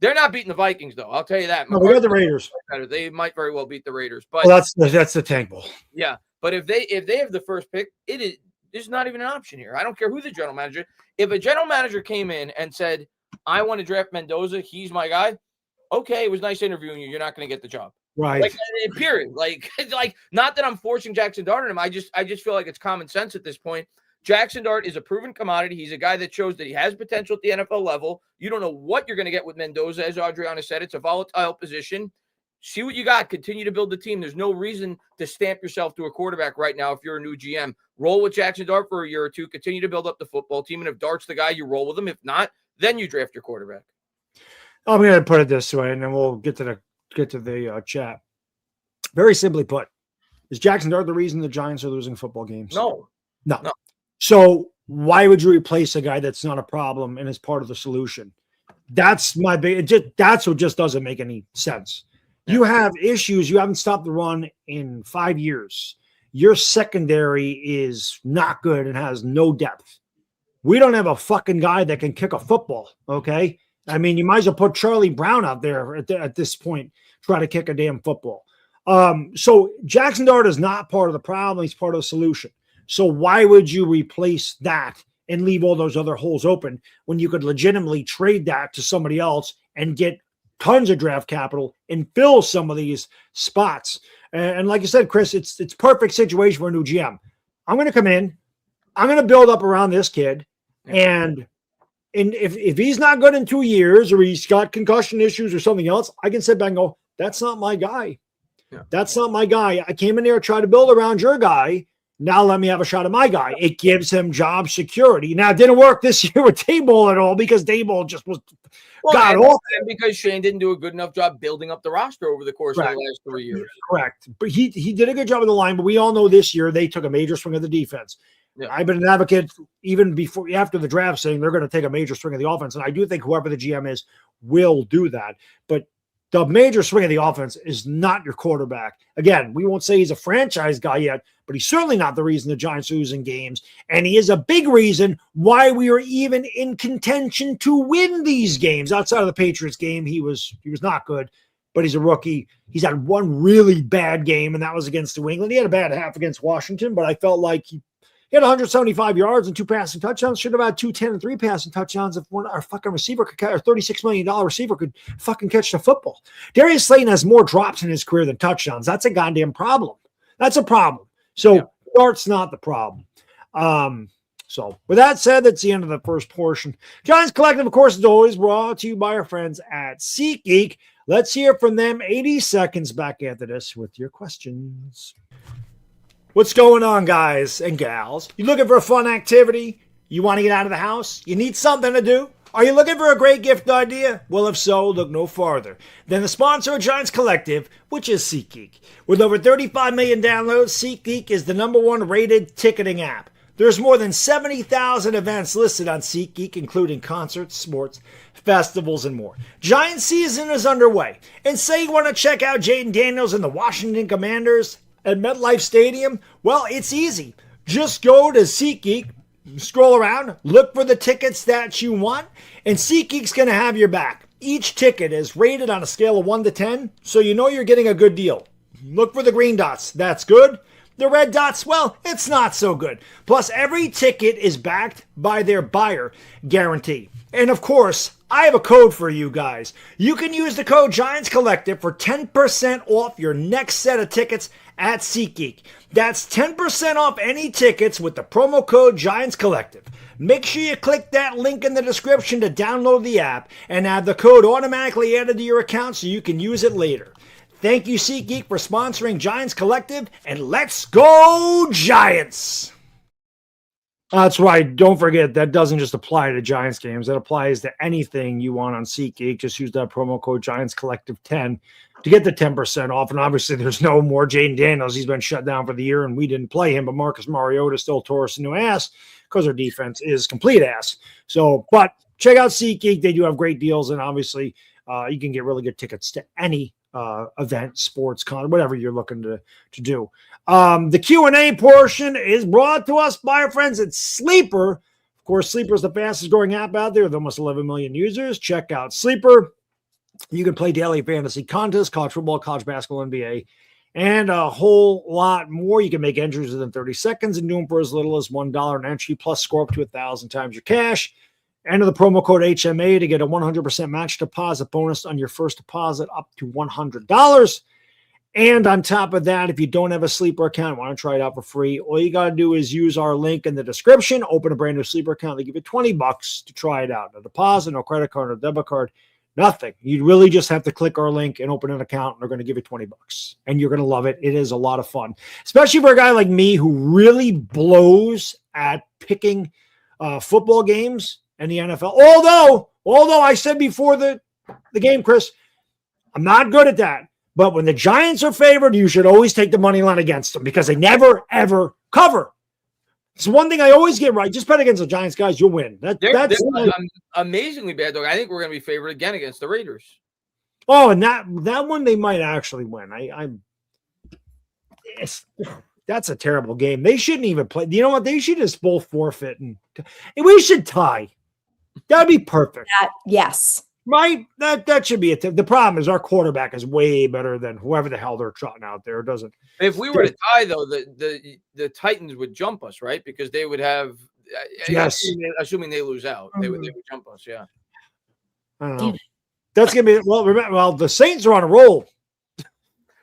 C: They're not beating the Vikings, though. I'll tell you that.
B: No, we got the Raiders.
C: They might very well beat the Raiders. But
B: that's the tank bowl.
C: Yeah, but if they have the first pick, there's not even an option here. I don't care who the general manager. If a general manager came in and said, I want to draft Mendoza, he's my guy. Okay, it was nice interviewing you. You're not going to get the job.
B: Right.
C: Like, period. Like, not that I'm forcing Jaxon Dart on him. I just feel like it's common sense at this point. Jaxon Dart is a proven commodity. He's a guy that shows that he has potential at the NFL level. You don't know what you're going to get with Mendoza. As Adriana said, it's a volatile position. See what you got. Continue to build the team. There's no reason to stamp yourself to a quarterback right now if you're a new GM. Roll with Jaxon Dart for a year or two. Continue to build up the football team. And if Dart's the guy, you roll with him. If not, then you draft your quarterback.
B: I'm going to put it this way, and then we'll get to the chat. Very simply put, is Jaxon Dart the reason the Giants are losing football games?
C: No.
B: So why would you replace a guy that's not a problem and is part of the solution? That's my big. That's what just doesn't make any sense. You have issues. You haven't stopped the run in 5 years. Your secondary is not good and has no depth. We don't have a fucking guy that can kick a football, okay? I mean, you might as well put Charlie Brown out there at this point, try to kick a damn football. So Jaxon Dart is not part of the problem. He's part of the solution. So why would you replace that and leave all those other holes open when you could legitimately trade that to somebody else and get tons of draft capital and fill some of these spots? And like you said, Chris, it's perfect situation for a new GM. I'm going to come in. I'm going to build up around this kid. And if he's not good in 2 years or he's got concussion issues or something else, I can sit back and go, that's not my guy. Yeah. That's not my guy. I came in there to try to build around your guy. Now let me have a shot at my guy. It gives him job security. Now, it didn't work this year with Daboll at all because Daboll just was got off.
C: And because Shane didn't do a good enough job building up the roster over the course of the last 3 years.
B: Correct. But he did a good job of the line, but we all know this year they took a major swing of the defense. Yeah. I've been an advocate even after the draft saying they're going to take a major swing of the offense. And I do think whoever the GM is will do that. But the major swing of the offense is not your quarterback. Again, we won't say he's a franchise guy yet, but he's certainly not the reason the Giants are losing games. And he is a big reason why we are even in contention to win these games. Outside of the Patriots game, he was not good, but he's a rookie. He's had one really bad game, and that was against New England. He had a bad half against Washington, but I felt like he had 175 yards and 2 passing touchdowns. Should have had 210 and 3 passing touchdowns if our fucking receiver could catch, our $36 million receiver could fucking catch the football. Darius Slayton has more drops in his career than touchdowns. That's a goddamn problem. That's a problem. So Dart's not the problem. So with that said, that's the end of the first portion. Giants Collective, of course, is always brought to you by our friends at SeatGeek. Let's hear from them. 80 seconds back after this with your questions. What's going on, guys and gals? You looking for a fun activity? You want to get out of the house? You need something to do? Are you looking for a great gift idea? Well, if so, look no farther than the sponsor of Giants Collective, which is SeatGeek. With over 35 million downloads, SeatGeek is the #1 rated ticketing app. There's more than 70,000 events listed on SeatGeek, including concerts, sports, festivals, and more. Giants season is underway. And say you want to check out Jaden Daniels and the Washington Commanders at MetLife Stadium? Well, it's easy. Just go to SeatGeek, scroll around, look for the tickets that you want, and SeatGeek's going to have your back. Each ticket is rated on a scale of 1 to 10, so you know you're getting a good deal. Look for the green dots. That's good. The red dots, well, it's not so good. Plus, every ticket is backed by their buyer guarantee. And of course, I have a code for you guys. You can use the code Giants Collective for 10% off your next set of tickets at SeatGeek. That's 10% off any tickets with the promo code Giants Collective. Make sure you click that link in the description to download the app and have the code automatically added to your account so you can use it later. Thank you, SeatGeek, for sponsoring Giants Collective, and let's go Giants! That's right. Don't forget, that doesn't just apply to Giants games. That applies to anything you want on SeatGeek. Just use that promo code Giants Collective 10 to get the 10% off. And obviously, there's no more Jaden Daniels. He's been shut down for the year, and we didn't play him. But Marcus Mariota still tore us a new ass because our defense is complete ass. So, but check out SeatGeek. They do have great deals, and obviously, you can get really good tickets to any event, sports, con, whatever you're looking to do. The Q&A portion is brought to us by our friends at Sleeper. Of course, Sleeper is the fastest growing app out there with almost 11 million users. Check out Sleeper. You can play daily fantasy contests, college football, college basketball, NBA, and a whole lot more. You can make entries within 30 seconds and do them for as little as $1 an entry, plus score up to 1,000 times your cash. Enter the promo code HMA to get a 100% match deposit bonus on your first deposit up to $100. And on top of that, if you don't have a Sleeper account, want to try it out for free, all you got to do is use our link in the description, open a brand new Sleeper account. They give you $20 to try it out. No deposit, no credit card, no debit card, nothing. You really just have to click our link and open an account, and they're going to give you $20. And you're going to love it. It is a lot of fun, especially for a guy like me who really blows at picking football games and the NFL. Although I said before the game, Chris, I'm not good at that. But when the Giants are favored, you should always take the money line against them because they never, ever cover. It's one thing I always get right. Just bet against the Giants, guys. You'll win. That's
C: amazingly bad, though. I think we're going to be favored again against the Raiders.
B: Oh, and that one they might actually win. That's a terrible game. They shouldn't even play. You know what? They should just both forfeit and we should tie. That'd be perfect.
A: Yes.
B: Right? That should be it. The problem is our quarterback is way better than whoever the hell they're trotting out there. It doesn't.
C: If we were to tie, though, the Titans would jump us, right? Because they would have,
B: yes,
C: assuming they lose out, they would jump us. Yeah.
B: I don't know. That's gonna be well. Remember, the Saints are on a roll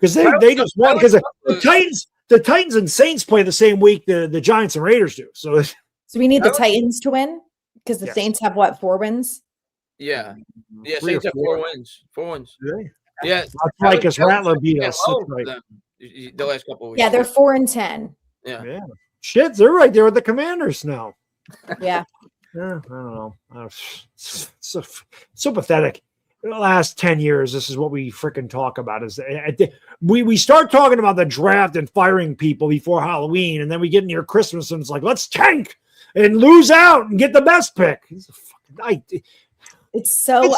B: because they just won because the Titans and Saints play the same week the Giants and Raiders do. So
A: we need the Titans to win because the
B: Yes.
A: Saints have what, 4 wins?
C: Yeah. Saints have 4 wins. 4 wins.
B: Really?
C: Yeah.
B: That's right, because Rattler beat us. That's right.
C: The last couple of weeks.
A: Yeah, they're 4-10.
C: Yeah.
B: Shit, they're right there with the Commanders now.
A: Yeah.
B: I don't know. So pathetic. In the last 10 years, this is what we freaking talk about. Is we start talking about the draft and firing people before Halloween, and then we get near Christmas and it's like, let's tank and lose out and get the best pick.
A: It's so.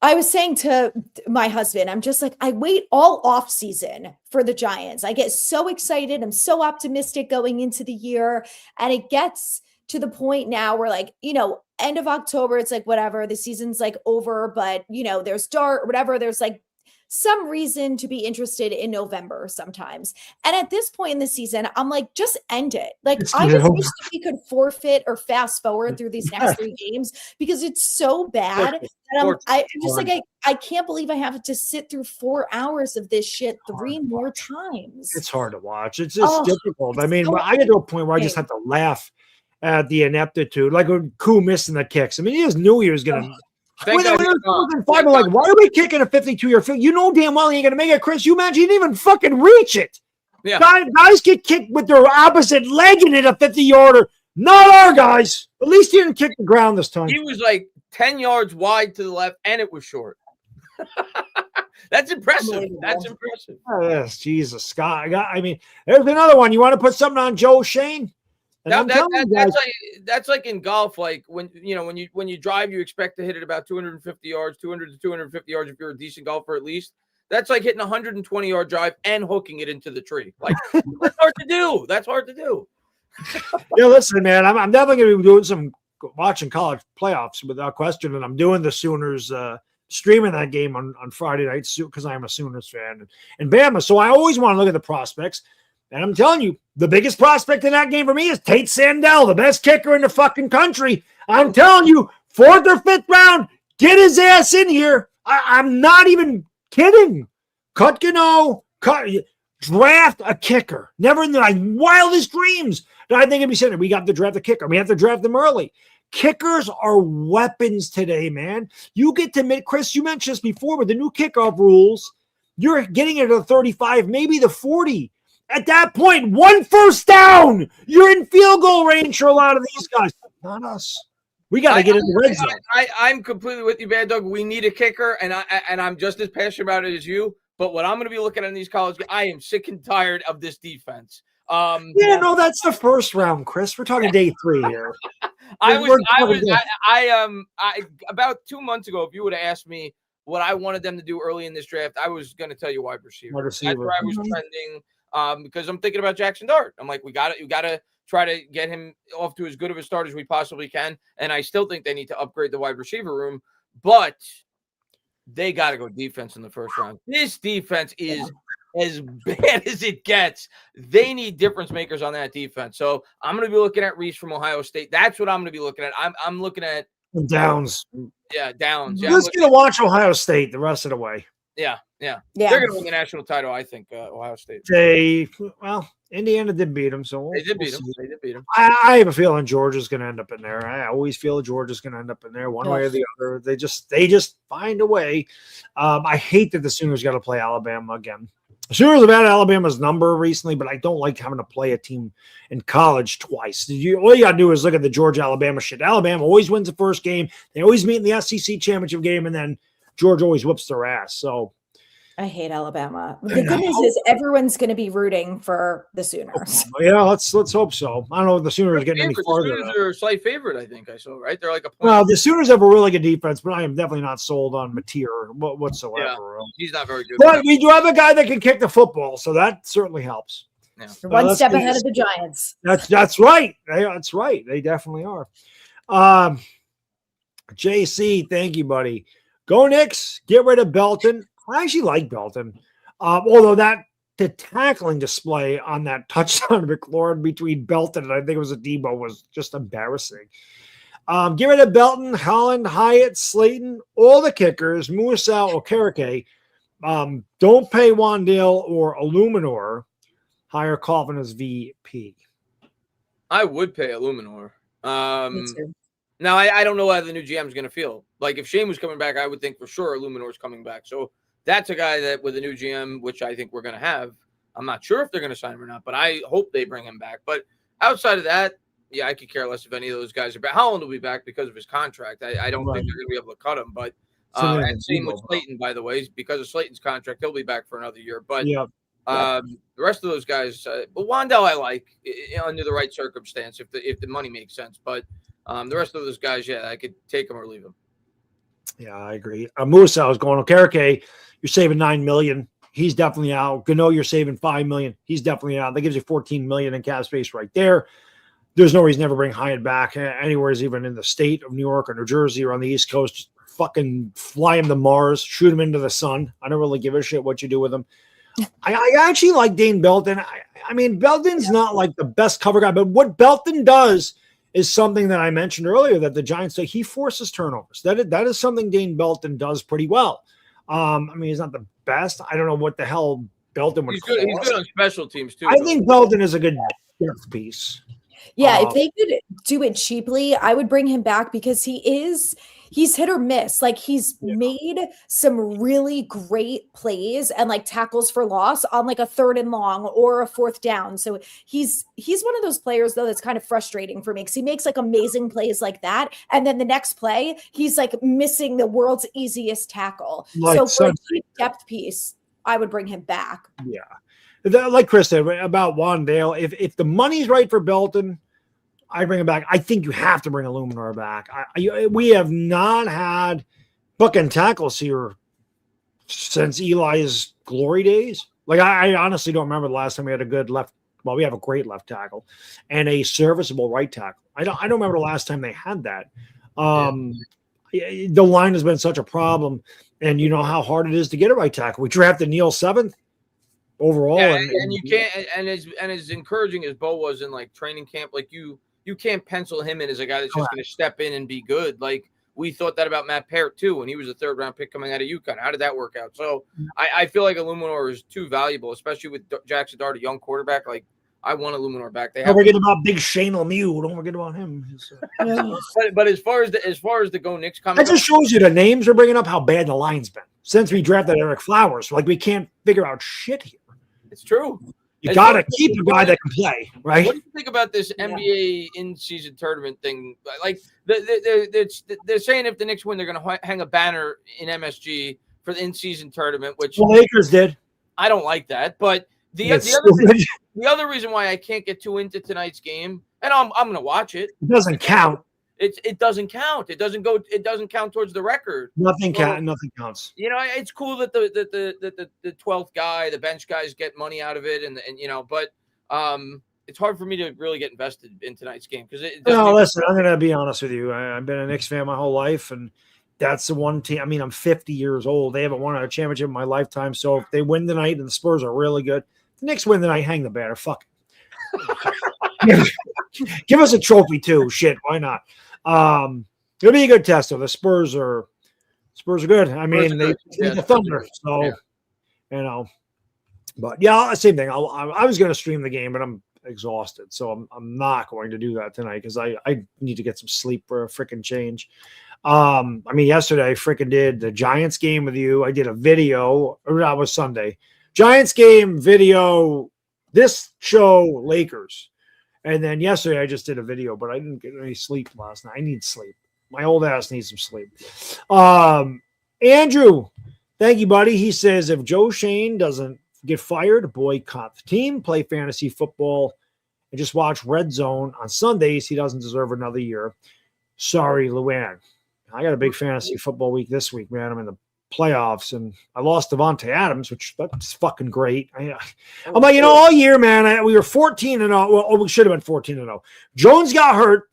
A: I was saying to my husband, I'm just like, I wait all off season for the Giants. I get so excited. I'm so optimistic going into the year, and it gets to the point now where, like, end of October, it's like, whatever, the season's like over, but there's Dart, whatever. There's like some reason to be interested in November sometimes. And at this point in the season, I'm like, just end it. Like, I just wish that we could forfeit or fast forward through these next 3 games because it's so bad that I'm just like, I can't believe I have to sit through 4 hours of this shit 3 more times.
B: It's hard to watch. It's just difficult. I mean, I get to a point where I just have to laugh at the ineptitude, like when Koo missing the kicks. I mean, he just knew he was going to. Like, why are we kicking a 52-year field? You know damn well he ain't going to make it, Chris. You imagine he didn't even fucking reach it.
C: Yeah.
B: Guys get kicked with their opposite leg in it a 50-yarder. Not our guys. At least he didn't kick the ground this time.
C: He was like 10 yards wide to the left, and it was short. That's impressive. That's impressive.
B: Oh, yes, Jesus, Scott. I mean, there's another one. You want to put something on Joe Schoen?
C: That's like in golf. Like when you drive, you expect to hit it about 250 yards, 200 to 250 yards if you're a decent golfer at least. That's like hitting a 120-yard drive and hooking it into the tree. Like that's hard to do. That's hard to do.
B: Yeah, listen, man. I'm definitely going to be doing some watching college playoffs without question, and I'm doing the Sooners. Streaming that game on Friday nights because I'm a Sooners fan and Bama. So I always want to look at the prospects. And I'm telling you, the biggest prospect in that game for me is Tate Sandell, the best kicker in the fucking country. I'm telling you, 4th or 5th round, get his ass in here. I'm not even kidding. Draft a kicker. Never in my wildest dreams did I think it'd be saying we got to draft a kicker. We have to draft them early. Kickers are weapons today, man. You get to Chris, you mentioned this before with the new kickoff rules. You're getting it to the 35, maybe the 40. At that point, 1 first down. You're in field goal range for a lot of these guys. Not us. We got to get in the red zone.
C: I'm completely with you, Baddog. We need a kicker, and I'm just as passionate about it as you. But what I'm going to be looking at in these college games, I am sick and tired of this defense.
B: No, that's the first round, Chris. We're talking day 3 here.
C: About 2 months ago, if you would have asked me what I wanted them to do early in this draft, I was going to tell you wide receiver. That's where I was trending. Because I'm thinking about Jaxon Dart. I'm like, you got to try to get him off to as good of a start as we possibly can. And I still think they need to upgrade the wide receiver room, but they got to go defense in the first round. This defense is as bad as it gets. They need difference makers on that defense. So I'm going to be looking at Reese from Ohio State. That's what I'm going to be looking at. I'm looking at
B: Downs.
C: Yeah, Downs. Yeah,
B: Let's get to watch Ohio State the rest of the way.
C: Yeah. They're going to win the national title, I think, Ohio State.
B: Indiana did beat them, so
C: they did beat them.
B: I have a feeling Georgia's going to end up in there. I always feel Georgia's going to end up in there one way or the other. They just find a way. I hate that the Sooners got to play Alabama again. The Sooners have had Alabama's number recently, but I don't like having to play a team in college twice. All you got to do is look at the Georgia-Alabama shit. Alabama always wins the first game. They always meet in the SEC championship game, and then Georgia always whoops their ass. So
A: I hate Alabama. The good news is everyone's going to be rooting for the Sooners.
B: Yeah, let's hope so. I don't know if the Sooners are getting any farther.
C: The Sooners are a slight favorite, I think I saw, right? They're like a point.
B: Well, the Sooners have a really good defense, but I am definitely not sold on Mateer whatsoever.
C: Yeah, he's not very good.
B: But we do have a guy that can kick the football, so that certainly helps.
A: Yeah. One step ahead of the Giants.
B: That's right. That's right. They definitely are. JC, thank you, buddy. Go Knicks. Get rid of Belton. I actually like Belton. Although the tackling display on that touchdown to McLaurin between Belton and I think it was a Debo was just embarrassing. Get rid of Belton, Holland, Hyatt, Slayton, all the kickers, Musau, Okereke. Don't pay Wandale or Illuminor. Hire Coffin as VP.
C: I would pay Illuminor. Now, I don't know how the new GM is going to feel. Like, if Shane was coming back, I would think for sure Illuminor's coming back. So that's a guy that with a new GM, which I think we're going to have. I'm not sure if they're going to sign him or not, but I hope they bring him back. But outside of that, yeah, I could care less if any of those guys are back. Holland will be back because of his contract. I don't think they're going to be able to cut him. But and same with Slayton, by the way, because of Slayton's contract, he'll be back for another year. But the rest of those guys, but Wandale I like under the right circumstance if the money makes sense. But the rest of those guys, yeah, I could take them or leave them.
B: Yeah, I agree. Musa is going, Okereke, you're saving $9 million. He's definitely out. Gano, you're saving $5 million. He's definitely out. That gives you $14 million in cap space right there. There's no reason to ever bring Hyatt back anywhere, even in the state of New York or New Jersey or on the East Coast. Just fucking fly him to Mars, shoot him into the sun. I don't really give a shit what you do with him. I actually like Dane Belton. I mean, Belton's not like the best cover guy, but what Belton does is something that I mentioned earlier that the Giants say he forces turnovers. That is something Dane Belton does pretty well. I mean, he's not the best. I don't know what the hell Belton would.
C: He's good on special teams too.
B: I think Belton is a good depth piece.
A: Yeah, if they could do it cheaply, I would bring him back because he's hit or miss. Like he's made some really great plays and like tackles for loss on like a 3rd and long or a 4th down. So he's one of those players though that's kind of frustrating for me because he makes like amazing plays like that, and then the next play he's like missing the world's easiest tackle. So for a cheap depth piece, I would bring him back.
B: Yeah. Like Chris said about Wandale, if the money's right for Belton, I bring him back. I think you have to bring Illuminor back. We have not had bookend tackles here since Eli's glory days. Like I honestly don't remember the last time we had a good left. Well, we have a great left tackle and a serviceable right tackle. I don't remember the last time they had that. The line has been such a problem, and you know how hard it is to get a right tackle. We drafted Neal 7th. Overall,
C: and you can't, and as encouraging as Bo was in like training camp, like you can't pencil him in as a guy that's just going to step in and be good. Like we thought that about Matt Parrott too when he was a 3rd round pick coming out of UConn. How did that work out? So I feel like Illuminor is too valuable, especially with Jaxon Dart, a young quarterback. Like I want Illuminor back. Don't
B: forget about Big Shane Lemieux. Don't forget about him.
C: But as far as the Go Knicks comment,
B: that just shows you the names we're bringing up how bad the line's been since we drafted Eric Flowers. Like we can't figure out shit here.
C: It's true.
B: You got to keep a guy that can play, right?
C: What do you think about this NBA in-season tournament thing? Like they're saying if the Knicks win, they're going to hang a banner in MSG for the in-season tournament, which
B: the Lakers did.
C: I don't like that, but the other reason why I can't get too into tonight's game, and I'm going to watch it.
B: It doesn't count.
C: It doesn't count. It doesn't count towards the record.
B: Nothing counts.
C: You know, it's cool that the 12th guy, the bench guys get money out of it, and you know, but it's hard for me to really get invested in tonight's game because
B: listen, I'm gonna be honest with you. I've been a Knicks fan my whole life, and that's the one team. I mean, I'm 50 years old. They haven't won a championship in my lifetime. So if they win tonight and the Spurs are really good, the Knicks win tonight, hang the banner. Fuck it. Give us a trophy too. Shit, why not? It'll be a good test though. The Spurs are good. I mean, they beat the Thunder, so you know. But yeah, same thing. I was going to stream the game, but I'm exhausted, so I'm not going to do that tonight because I need to get some sleep for a freaking change. I mean, yesterday I freaking did the Giants game with you. I did a video, or that was Sunday. Giants game video. This show Lakers. And then yesterday I just did a video, but I didn't get any sleep last night. I need sleep. My old ass needs some sleep. Andrew, Thank you, buddy. He says if Joe Schoen doesn't get fired, boycott the team, play fantasy football, and just watch Red Zone on Sundays. He doesn't deserve another year. Sorry, Luann. I got a big fantasy football week this week, man. I'm in the playoffs, and I lost Devontae Adams, which that's fucking great. I'm like, all year, man, we were 14-0. Well, we should have been 14-0. Jones got hurt.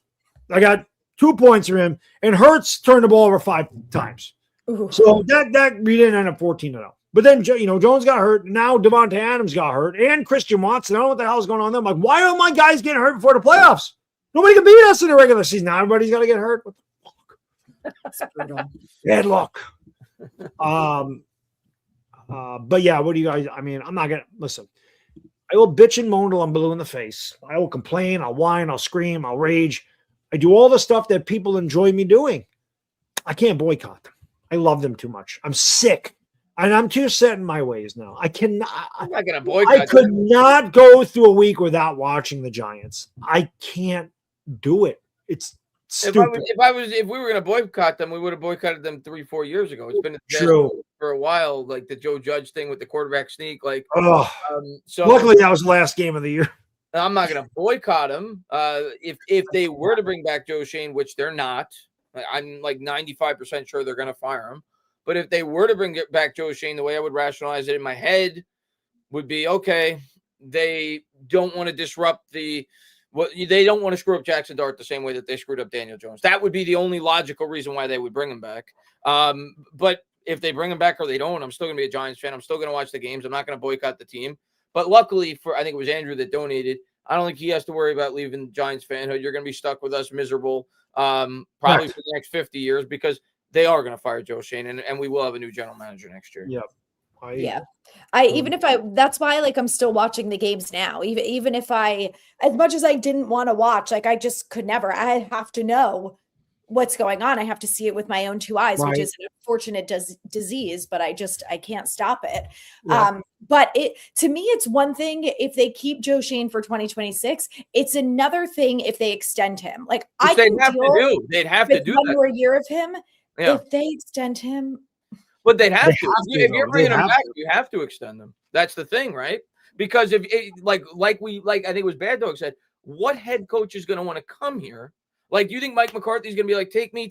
B: I got 2 points from him, and Hurts turned the ball over 5 times.
A: Ooh.
B: So that we didn't end up 14-0. But then, Jones got hurt. Now Devontae Adams got hurt, and Christian Watson. I don't know what the hell's going on there. I'm like, why are my guys getting hurt before the playoffs? Nobody can beat us in the regular season. Now everybody's got to get hurt. What the fuck? Bad luck. But yeah, what do you guys? I mean, I'm not gonna listen. I will bitch and moan till I'm blue in the face. I will complain. I'll whine. I'll scream. I'll rage. I do all the stuff that people enjoy me doing. I can't boycott them. I love them too much. I'm sick. And I'm too set in my ways now. I cannot.
C: I'm not gonna boycott.
B: I could not go through a week without watching the Giants. I can't do it. It's stupid.
C: If we were gonna boycott them, we would have boycotted them 3-4 years ago. It's been
B: true
C: for a while, like the Joe Judge thing with the quarterback sneak. Like,
B: so luckily that was the last game of the year.
C: I'm not gonna boycott them. If they were to bring back Joe Schoen, which they're not, I'm like 95% sure they're gonna fire him. But if they were to bring back Joe Schoen, the way I would rationalize it in my head would be, okay, they don't want to disrupt they don't want to screw up Jaxon Dart the same way that they screwed up Daniel Jones. That would be the only logical reason why they would bring him back. But if they bring him back or they don't, I'm still going to be a Giants fan. I'm still going to watch the games. I'm not going to boycott the team. But luckily I think it was Andrew that donated. I don't think he has to worry about leaving Giants fanhood. You're going to be stuck with us miserable probably for the next 50 years because they are going to fire Joe Schoen, and we will have a new general manager next year.
B: Yep.
A: That's why I'm still watching the games now. Even if as much as I didn't want to watch, I just could never. I have to know what's going on. I have to see it with my own 2 eyes, which is an unfortunate disease, but I can't stop it. Yeah. But to me, it's one thing if they keep Joe Schoen for 2026. It's another thing if they extend him. They'd have
C: to do
A: one more year of him.
C: Yeah.
A: If they extend him.
C: But they'd have to. If you're bringing him back, you have to extend them. That's the thing, right? Because if I think it was Baddog said, what head coach is going to want to come here? Do you think Mike McCarthy's going to be like, take me?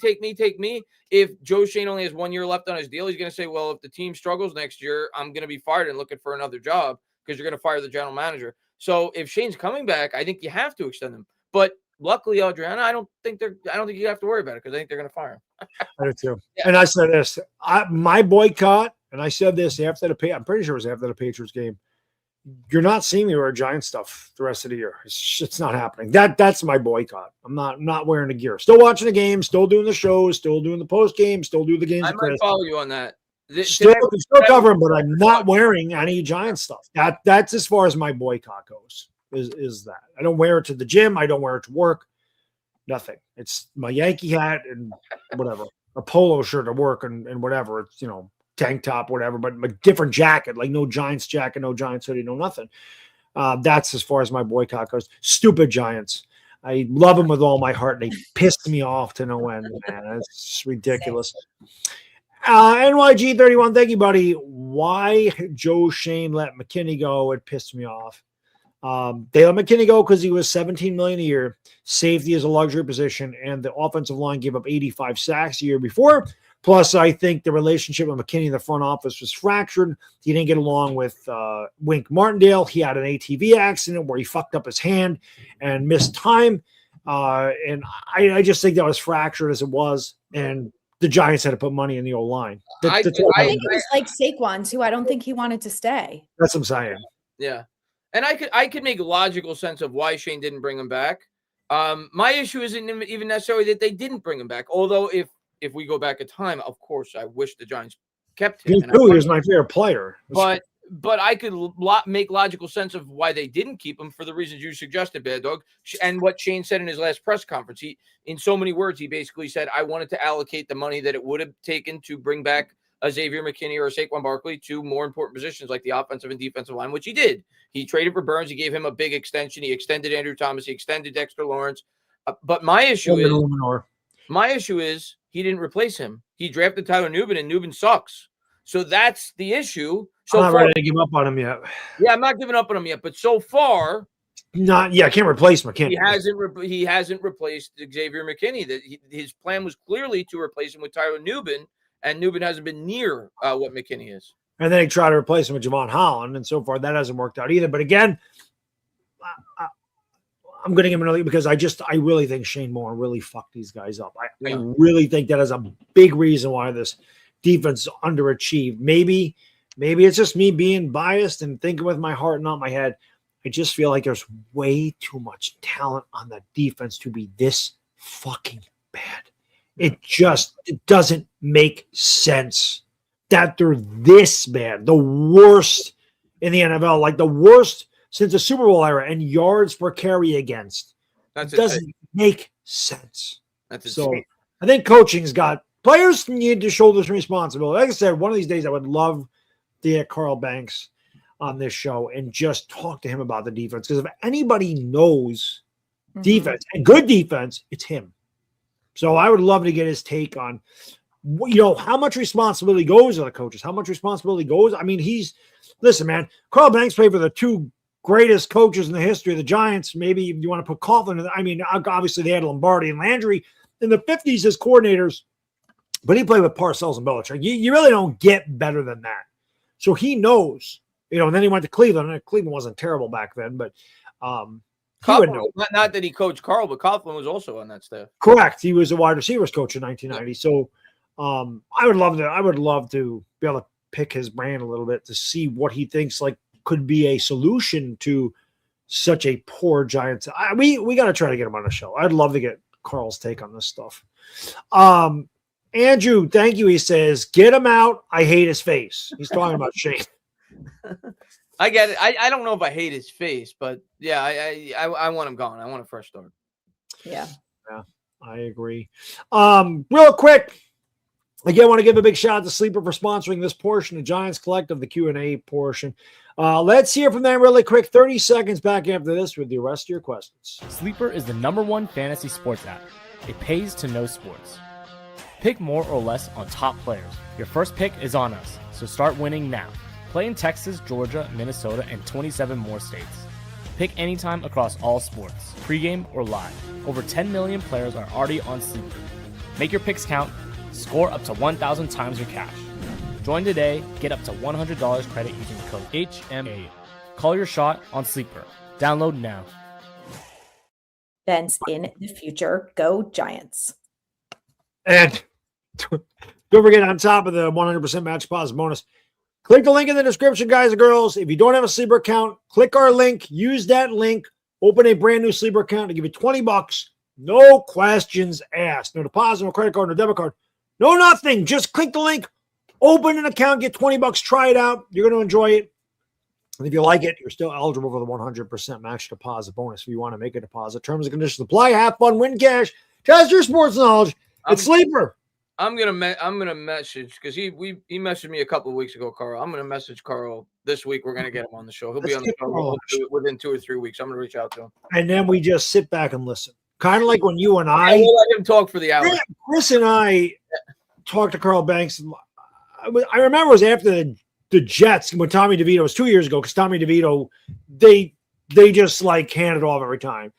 C: If Joe Schoen only has 1 year left on his deal, he's going to say, well, if the team struggles next year, I'm going to be fired and looking for another job because you're going to fire the general manager. So if Shane's coming back, I think you have to extend him. But luckily, Adriana, I don't think you have to worry about it because I think they're going to fire him.
B: I do too. Yeah. And I said this, my boycott, and I said this after I'm pretty sure it was after the Patriots game. You're not seeing me wear Giants stuff the rest of the year. It's not happening. That's my boycott. I'm not wearing the gear. Still watching the game, still doing the shows, still doing the post game, still do the games.
C: I might follow you on that.
B: Still covering, but I'm not wearing any Giants stuff. That's as far as my boycott goes. Is that I don't wear it to the gym. I don't wear it to work. Nothing. It's my Yankee hat and whatever, a polo shirt at work and whatever. It's, tank top, whatever, but a different jacket, no Giants jacket, no Giants hoodie, no nothing. That's as far as my boycott goes. Stupid Giants. I love them with all my heart. They pissed me off to no end, man. It's ridiculous. NYG31, thank you, buddy. Why Joe Schoen let McKinney go? It pissed me off. They let McKinney go because he was $17 million a year. Safety is a luxury position, and the offensive line gave up 85 sacks a year before. Plus, I think the relationship with McKinney in the front office was fractured. He didn't get along with Wink Martindale. He had an ATV accident where he fucked up his hand and missed time. And I just think that was fractured as it was. And the Giants had to put money in the O-line.
A: I think it was like Saquon, too. I don't think he wanted to stay.
B: That's what I'm saying.
C: Yeah. And I could make logical sense of why Shane didn't bring him back. My issue isn't even necessarily that they didn't bring him back. Although if we go back in time, of course, I wish the Giants kept him.
B: Me too. He was my favorite player.
C: But I could make logical sense of why they didn't keep him for the reasons you suggested, Bad Dog, and what Shane said in his last press conference. He, in so many words, he basically said, I wanted to allocate the money that it would have taken to bring back a Xavier McKinney or a Saquon Barkley to more important positions like the offensive and defensive line, which he did. He traded for Burns. He gave him a big extension. He extended Andrew Thomas. He extended Dexter Lawrence. But my issue is he didn't replace him. He drafted Tyler Nubin, and Nubin sucks. So that's the issue. So
B: I'm not ready to give up on him yet.
C: Yeah, I'm not giving up on him yet, but so far,
B: I can't replace McKinney.
C: He hasn't replaced Xavier McKinney. His plan was clearly to replace him with Tyler Nubin, and Nubin hasn't been near what McKinney is.
B: And then he tried to replace him with Javon Holland, and so far that hasn't worked out either. But again, I'm going to give him another because I really think Shane Moore really fucked these guys up. I really think that is a big reason why this defense underachieved. Maybe it's just me being biased and thinking with my heart, not my head. I just feel like there's way too much talent on the defense to be this fucking bad. It doesn't make sense that they're this bad. The worst in the NFL, like the worst since the Super Bowl era, and yards per carry against. That doesn't make sense. So I think coaching's got players need to shoulder some responsibility. Like I said, one of these days I would love to get Carl Banks on this show and just talk to him about the defense. Because if anybody knows defense and good defense, it's him. So I would love to get his take on, how much responsibility goes to the coaches, how much responsibility goes. I mean, listen, man, Carl Banks played for the two greatest coaches in the history of the Giants. Maybe you want to put Coughlin in. I mean, obviously they had Lombardi and Landry in the 50s as coordinators, but he played with Parcells and Belichick. You really don't get better than that. So he knows, and then he went to Cleveland, and Cleveland wasn't terrible back then, but he would know.
C: Not that he coached Carl, but Coughlin was also on that staff.
B: Correct. He was a wide receivers coach in 1990. So I would love to be able to pick his brain a little bit to see what he thinks could be a solution to such a poor Giants. We got to try to get him on the show. I'd love to get Carl's take on this stuff. Andrew, thank you. He says, get him out. I hate his face. He's talking about Shane.
C: I get it. I don't know if I hate his face, but yeah, I want him gone. I want a fresh start.
A: Yeah,
B: I agree. Real quick, again, I want to give a big shout out to Sleeper for sponsoring this portion of Giants Collective, the Q&A portion. Let's hear from them really quick. 30 seconds back after this with the rest of your questions.
D: Sleeper is the #1 fantasy sports app. It pays to know sports. Pick more or less on top players. Your first pick is on us, so start winning now. Play in Texas, Georgia, Minnesota, and 27 more states. Pick anytime across all sports, pregame or live. Over 10 million players are already on Sleeper. Make your picks count. Score up to 1,000 times your cash. Join today. Get up to $100 credit using code HMA. Call your shot on Sleeper. Download now.
A: Events in the future. Go Giants.
B: And don't forget, on top of the 100% match positive bonus, click the link in the description, guys and girls. If you don't have a Sleeper account, click our link. Use that link. Open a brand new Sleeper account to give you $20. No questions asked. No deposit, no credit card, no debit card. No nothing. Just click the link. Open an account. Get $20. Try it out. You're going to enjoy it. And if you like it, you're still eligible for the 100% match deposit bonus if you want to make a deposit. Terms and conditions apply. Have fun. Win cash. Test your sports knowledge. It's Sleeper.
C: I'm gonna message because he messaged me a couple of weeks ago, Carl. I'm gonna message Carl this week. We're gonna get him on the show. He'll be on the show within 2 or 3 weeks. I'm gonna reach out to him, and
B: then we just sit back and listen. Kind of like when you and I
C: will let him talk for the hour.
B: Chris and I talked to Carl Banks. I remember it was after the Jets when Tommy DeVito was 2 years ago because Tommy DeVito they just handed off every time.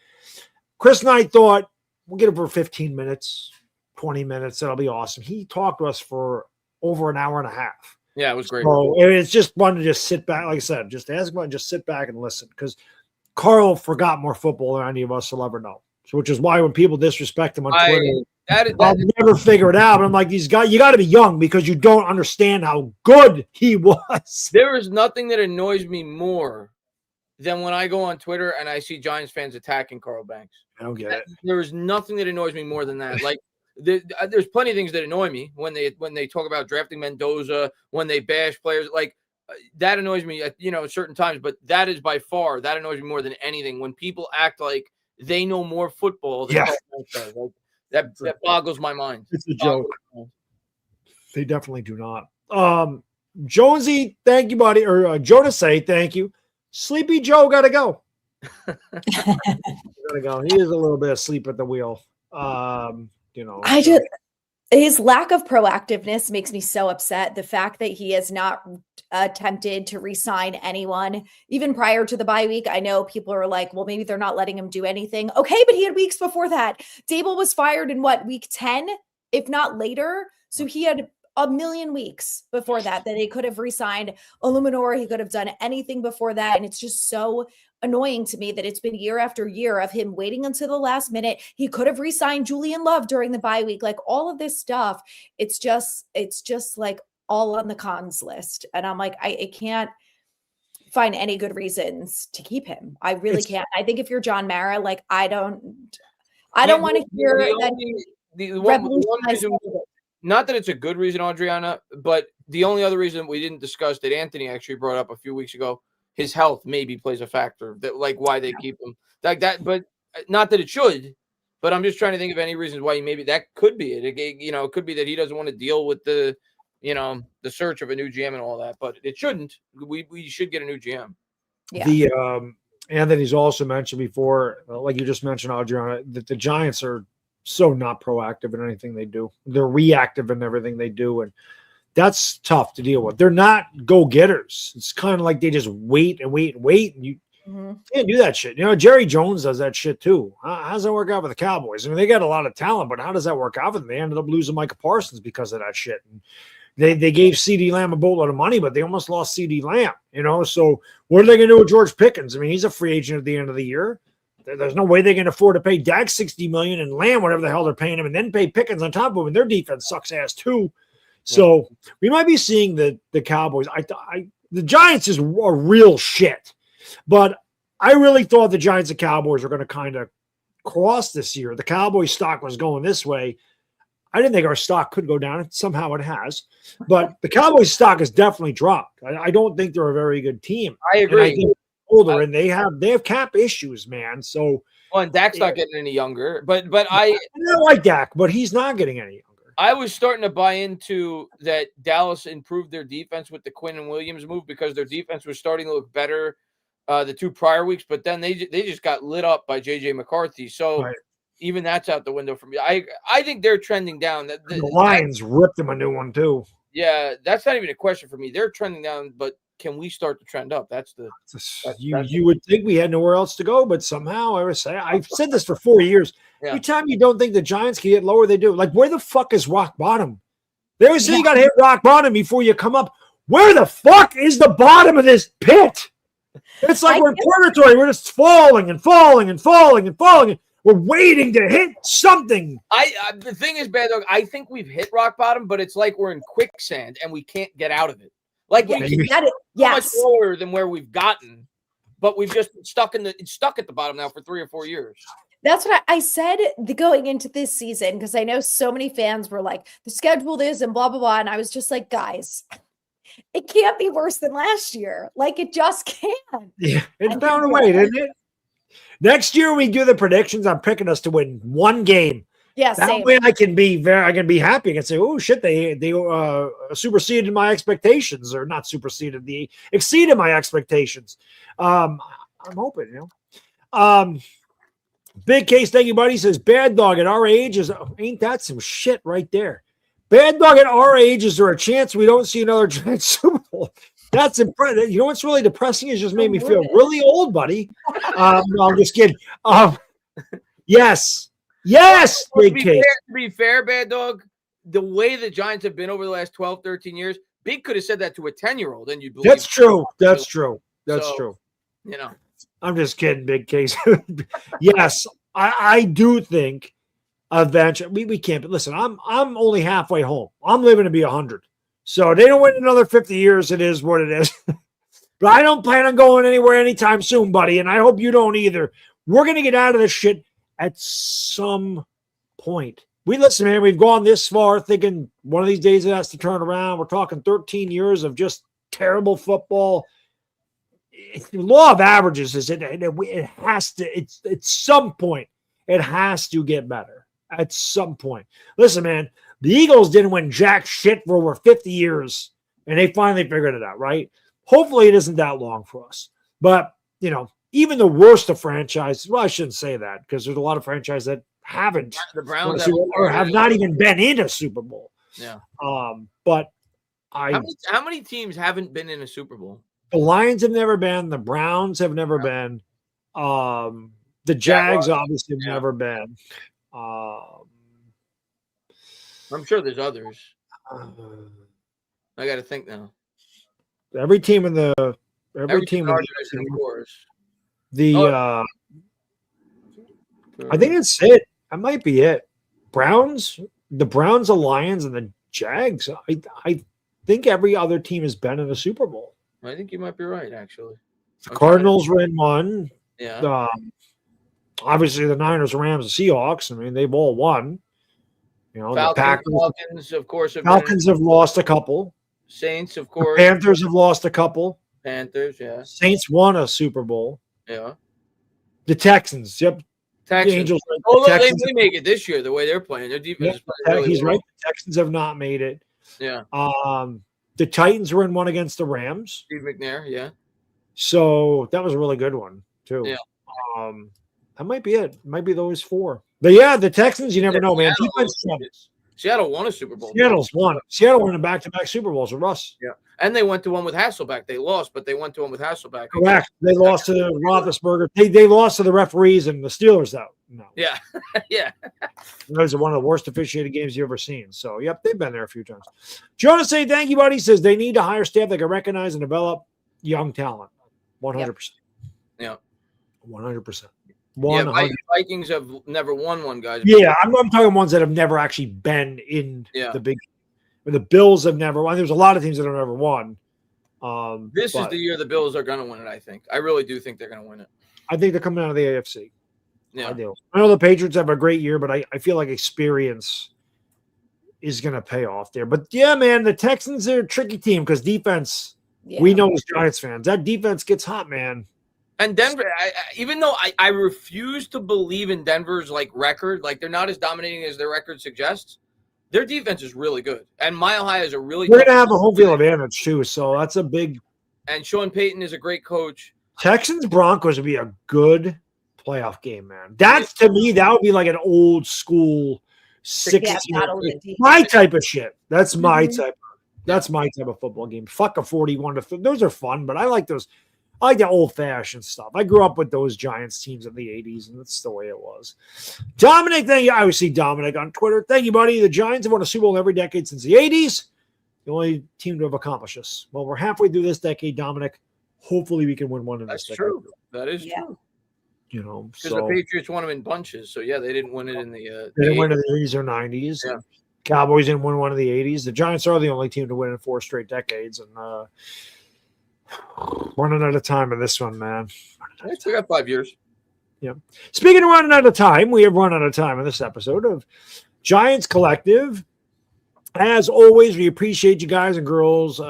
B: Chris and I thought we'll get him for 15 minutes. 20 minutes. That'll be awesome. He talked to us for over an hour and a half.
C: Yeah, it was great.
B: So it's just fun to just sit back. Like I said, just ask him and just sit back and listen because Carl forgot more football than any of us will ever know. So, which is why when people disrespect him on Twitter, I'll never figure it out. But I'm like, you got to be young because you don't understand how good he was.
C: There is nothing that annoys me more than when I go on Twitter and I see Giants fans attacking Carl Banks.
B: I don't get it.
C: There is nothing that annoys me more than that. There's plenty of things that annoy me when they talk about drafting Mendoza, when they bash players that annoys me at certain times. But that is by far that annoys me more than anything when people act like they know more football than does. That boggles my mind.
B: It's a joke. They definitely do not. Jonesy, thank you, buddy. Or Jonas say thank you. Sleepy Joe gotta go. Gotta go. He is a little bit asleep at the wheel.
A: His lack of proactiveness makes me so upset. The fact that he has not attempted to re-sign anyone, even prior to the bye week. I know people are like, well, maybe they're not letting him do anything. Okay, but he had weeks before that. Dable was fired in week 10, if not later. So he had a million weeks before that he could have re-signed Illuminor. He could have done anything before that. And it's just so annoying to me that it's been year after year of him waiting until the last minute. He could have re-signed Julian Love during the bye week, like all of this stuff. It's just like all on the cons list. And I'm like, I can't find any good reasons to keep him. I really can't. I think if you're John Mara, like I don't want to hear that.
C: Not that it's a good reason, Adriana, but the only other reason we didn't discuss that Anthony actually brought up a few weeks ago, his health maybe plays a factor that like why they keep him like that. But not that it should, but I'm just trying to think of any reasons why maybe that could be it. It could be that he doesn't want to deal with the search of a new GM and all that, but it shouldn't. We should get a new GM.
A: Yeah.
B: The Anthony's also mentioned before, like you just mentioned, Adriana, that the Giants are so not proactive in anything they do. They're reactive in everything they do, and that's tough to deal with. They're not go-getters. It's kind of like they just wait and wait and wait, and you can't do that shit. Jerry Jones does that shit too. How does that work out with the Cowboys? I mean, they got a lot of talent, but how does that work out for them? They ended up losing Micah Parsons because of that shit. And they gave CeeDee Lamb a boatload of money, but they almost lost CeeDee Lamb, So what are they going to do with George Pickens? I mean, he's a free agent at the end of the year. There's no way they can afford to pay Dak $60 million and Lamb whatever the hell they're paying him, and then pay Pickens on top of him. And their defense sucks ass too. So we might be seeing the Cowboys. The Giants is a real shit, but I really thought the Giants and Cowboys were going to kind of cross this year. The Cowboys stock was going this way. I didn't think our stock could go down. Somehow it has, but the Cowboys stock has definitely dropped. I don't think they're a very good team.
C: I agree.
B: Older and they have cap issues, man. So
C: and Dak's not getting any younger, but I
B: don't like Dak, but he's not getting any younger.
C: I was starting to buy into that Dallas improved their defense with the Quinn and Williams move because their defense was starting to look better the 2 prior weeks, but then they just got lit up by JJ McCarthy. So even that's out the window for me. I think they're trending down.
B: The Lions ripped them a new one too.
C: Yeah, that's not even a question for me. They're trending down, but can we start to trend up?
B: You would think we had nowhere else to go, but somehow I've said this for 4 years. Yeah. Every time you don't think the Giants can get lower, they do. Like, where the fuck is rock bottom? They always say you got to hit rock bottom before you come up. Where the fuck is the bottom of this pit? It's like we're in purgatory. We're just falling and falling and falling and falling. We're waiting to hit something.
C: The thing is, Baddog, I think we've hit rock bottom, but it's like we're in quicksand and we can't get out of it. Like we much lower than where we've gotten, but we've just been stuck at the bottom now for 3 or 4 years.
A: That's what I said going into this season, because I know so many fans were like, the schedule is and blah, blah, blah. And I was just like, guys, it can't be worse than last year. Like, it just can't.
B: Yeah, it's bound to wait, isn't it? Next year we do the predictions. I'm picking us to win 1 game.
A: Yeah,
B: that way I can be happy. I can say, oh shit, they superseded my expectations, or not superseded, they exceeded my expectations. I'm hoping, Big Case, thank you, buddy. Says Baddog at our age ain't that some shit right there? Baddog at our age, is there a chance we don't see another Giants Super Bowl? That's impressive. You know what's really depressing? It just made me feel really old, buddy. No, I'm just kidding. Yes. Yes, Big Case.
C: To be fair, Baddog, the way the Giants have been over the last 12, 13 years, Big could have said that to a 10-year-old, and you'd believe
B: That's true. That's true. That's true.
C: I'm
B: just kidding, Big Case. Yes, I do think eventually we can't. But listen, I'm only halfway home. I'm living to be 100. So they don't win another 50 years. It is what it is. But I don't plan on going anywhere anytime soon, buddy. And I hope you don't either. We're going to get out of this shit at some point. Listen, man, we've gone this far thinking one of these days it has to turn around. We're talking 13 years of just terrible football. The law of averages is it has to, it's at some point, it has to get better at some point. Listen, man, the Eagles didn't win jack shit for over 50 years, and they finally figured it out, right? Hopefully it isn't that long for us. But, even the worst of franchises, well, I shouldn't say that, because there's a lot of franchises that haven't
C: The Browns
B: or have not even been in a Super Bowl.
C: Yeah.
B: But
C: how many teams haven't been in a Super Bowl?
B: The Lions have never been. The Browns have never been. The Jags obviously have never been.
C: I'm sure there's others. I got to think now.
B: Every team in the
C: of course.
B: I think that's it. That might be it. The Browns, the Lions, and the Jags. I think every other team has been in a Super Bowl.
C: I think you might be right, actually.
B: The Cardinals were in one.
C: Yeah.
B: Obviously, the Niners, Rams, and Seahawks. I mean, they've all won. You know, the
C: Falcons, of course.
B: Falcons have lost a couple.
C: Saints, of course.
B: The Panthers have lost a couple.
C: Panthers, yeah.
B: Saints won a Super Bowl.
C: Yeah.
B: The Texans, yep.
C: Texans.
B: The Angels.
C: Although they may make it this year, the way they're playing. Their defense is playing really
B: he's
C: well.
B: right. The Texans have not made it.
C: Yeah.
B: The Titans were in one against the Rams.
C: Steve McNair, yeah.
B: So that was a really good one, too.
C: Yeah.
B: That might be it. It might be those four. But yeah, the Texans, you never know, man.
C: Seattle won a Super Bowl.
B: Seattle's won. Seattle won a back-to-back Super Bowls with Russ.
C: Yeah. And they went to one with Hasselbeck. They lost, but they went to one with Hasselbeck.
B: Correct. They lost to Roethlisberger. They lost to the referees and the Steelers, though. No.
C: Yeah. Yeah.
B: Those are one of the worst officiated games you've ever seen. So, yep, they've been there a few times. Jonas say thank you, buddy. Says they need to hire staff that can recognize and develop young talent. 100%.
C: Yeah.
B: 100%.
C: Yeah, Vikings have never won one, guys.
B: Yeah, I'm talking ones that have never actually been in the big. The Bills have never won. There's a lot of teams that have never won.
C: This is the year the Bills are going to win it, I think. I really do think they're going to win it.
B: I think they're coming out of the AFC.
C: Yeah.
B: I do. I know the Patriots have a great year, but I feel like experience is going to pay off there. But, yeah, man, the Texans are a tricky team because defense, we know as Giants fans, that defense gets hot, man.
C: And Denver, even though I refuse to believe in Denver's record, they're not as dominating as their record suggests, their defense is really good. And Mile High is a really
B: We're going to have a home field advantage, too, so that's a big.
C: And Sean Payton is a great coach.
B: Texans-Broncos would be a good playoff game, man. That's, to me, that would be like an old school 6-year. My type of shit. That's my type. That's my type of football game. Fuck a 41-50. Those are fun, but I like those. I like the old-fashioned stuff. I grew up with those Giants teams in the 80s, and that's the way it was. Dominic, thank you. I always see Dominic on Twitter. Thank you, buddy. The Giants have won a Super Bowl every decade since the 80s. The only team to have accomplished this. Well, we're halfway through this decade, Dominic. Hopefully we can win one in this decade.
C: That's true. That is true.
B: You know,
C: because the Patriots won them in bunches. So, yeah, they didn't win it in the
B: they didn't win in the 80s or 90s.
C: Yeah.
B: Cowboys didn't win one of the 80s. The Giants are the only team to win in 4 straight decades. And running out of time in this one, man.
C: We got 5 years.
B: Yeah. Speaking of running out of time, we have run out of time in this episode of Giants Collective. As always, we appreciate you guys and girls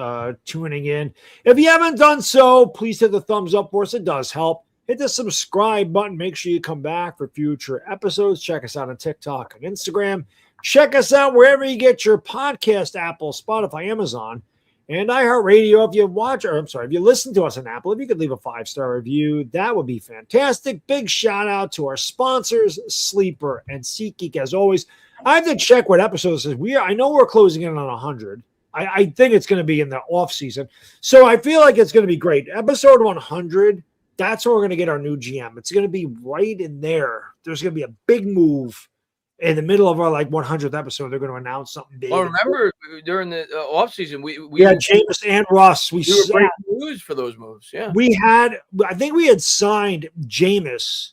B: tuning in. If you haven't done so, please hit the thumbs up for us. It does help. Hit the subscribe button. Make sure you come back for future episodes. Check us out on TikTok and Instagram. Check us out wherever you get your podcast, Apple, Spotify, Amazon, and iHeartRadio. If you listen to us on Apple, if you could leave a 5-star review, that would be fantastic. Big shout out to our sponsors, Sleeper and SeatGeek. As always, I have to check what episode this is. I know we're closing in on 100. I think it's going to be in the off season, so I feel like it's going to be great. Episode 100. That's where we're going to get our new GM. It's going to be right in there. There's going to be a big move. In the middle of our 100th episode, they're going to announce something big.
C: Well, remember during the offseason, we
B: had James and Russ. We
C: were breaking news for those moves. Yeah,
B: I think we had signed Jameis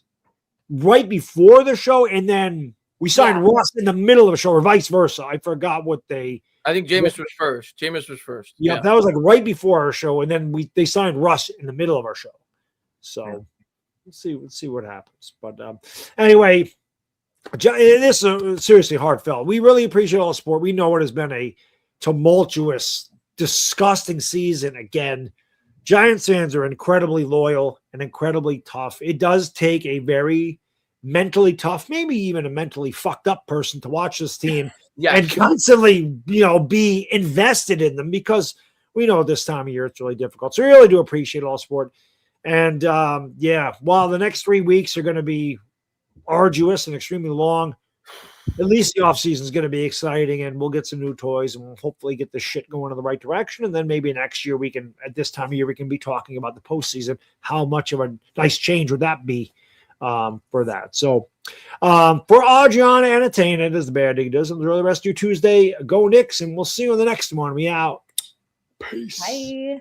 B: right before the show, and then we signed Russ in the middle of the show, or vice versa. I forgot what they.
C: I think Jameis was first. Jameis was first.
B: Yeah, that was right before our show, and then they signed Russ in the middle of our show. So let's see what happens. But anyway. This is seriously heartfelt. We really appreciate all the support. We know it has been a tumultuous, disgusting season again. Giants fans are incredibly loyal and incredibly tough. It does take a very mentally tough, maybe even a mentally fucked up person to watch this team and constantly, be invested in them because we know this time of year it's really difficult. So we really do appreciate all the support. And while the next 3 weeks are going to be arduous and extremely long, at least the offseason is going to be exciting, and we'll get some new toys, and we'll hopefully get this shit going in the right direction. And then maybe next year at this time of year, we can be talking about the postseason. How much of a nice change would that be for that? So for Adriana and Entertainah, it is the Baddog does. Enjoy the rest of your Tuesday. Go Knicks, and we'll see you on the next one. We out. Peace.
A: Bye.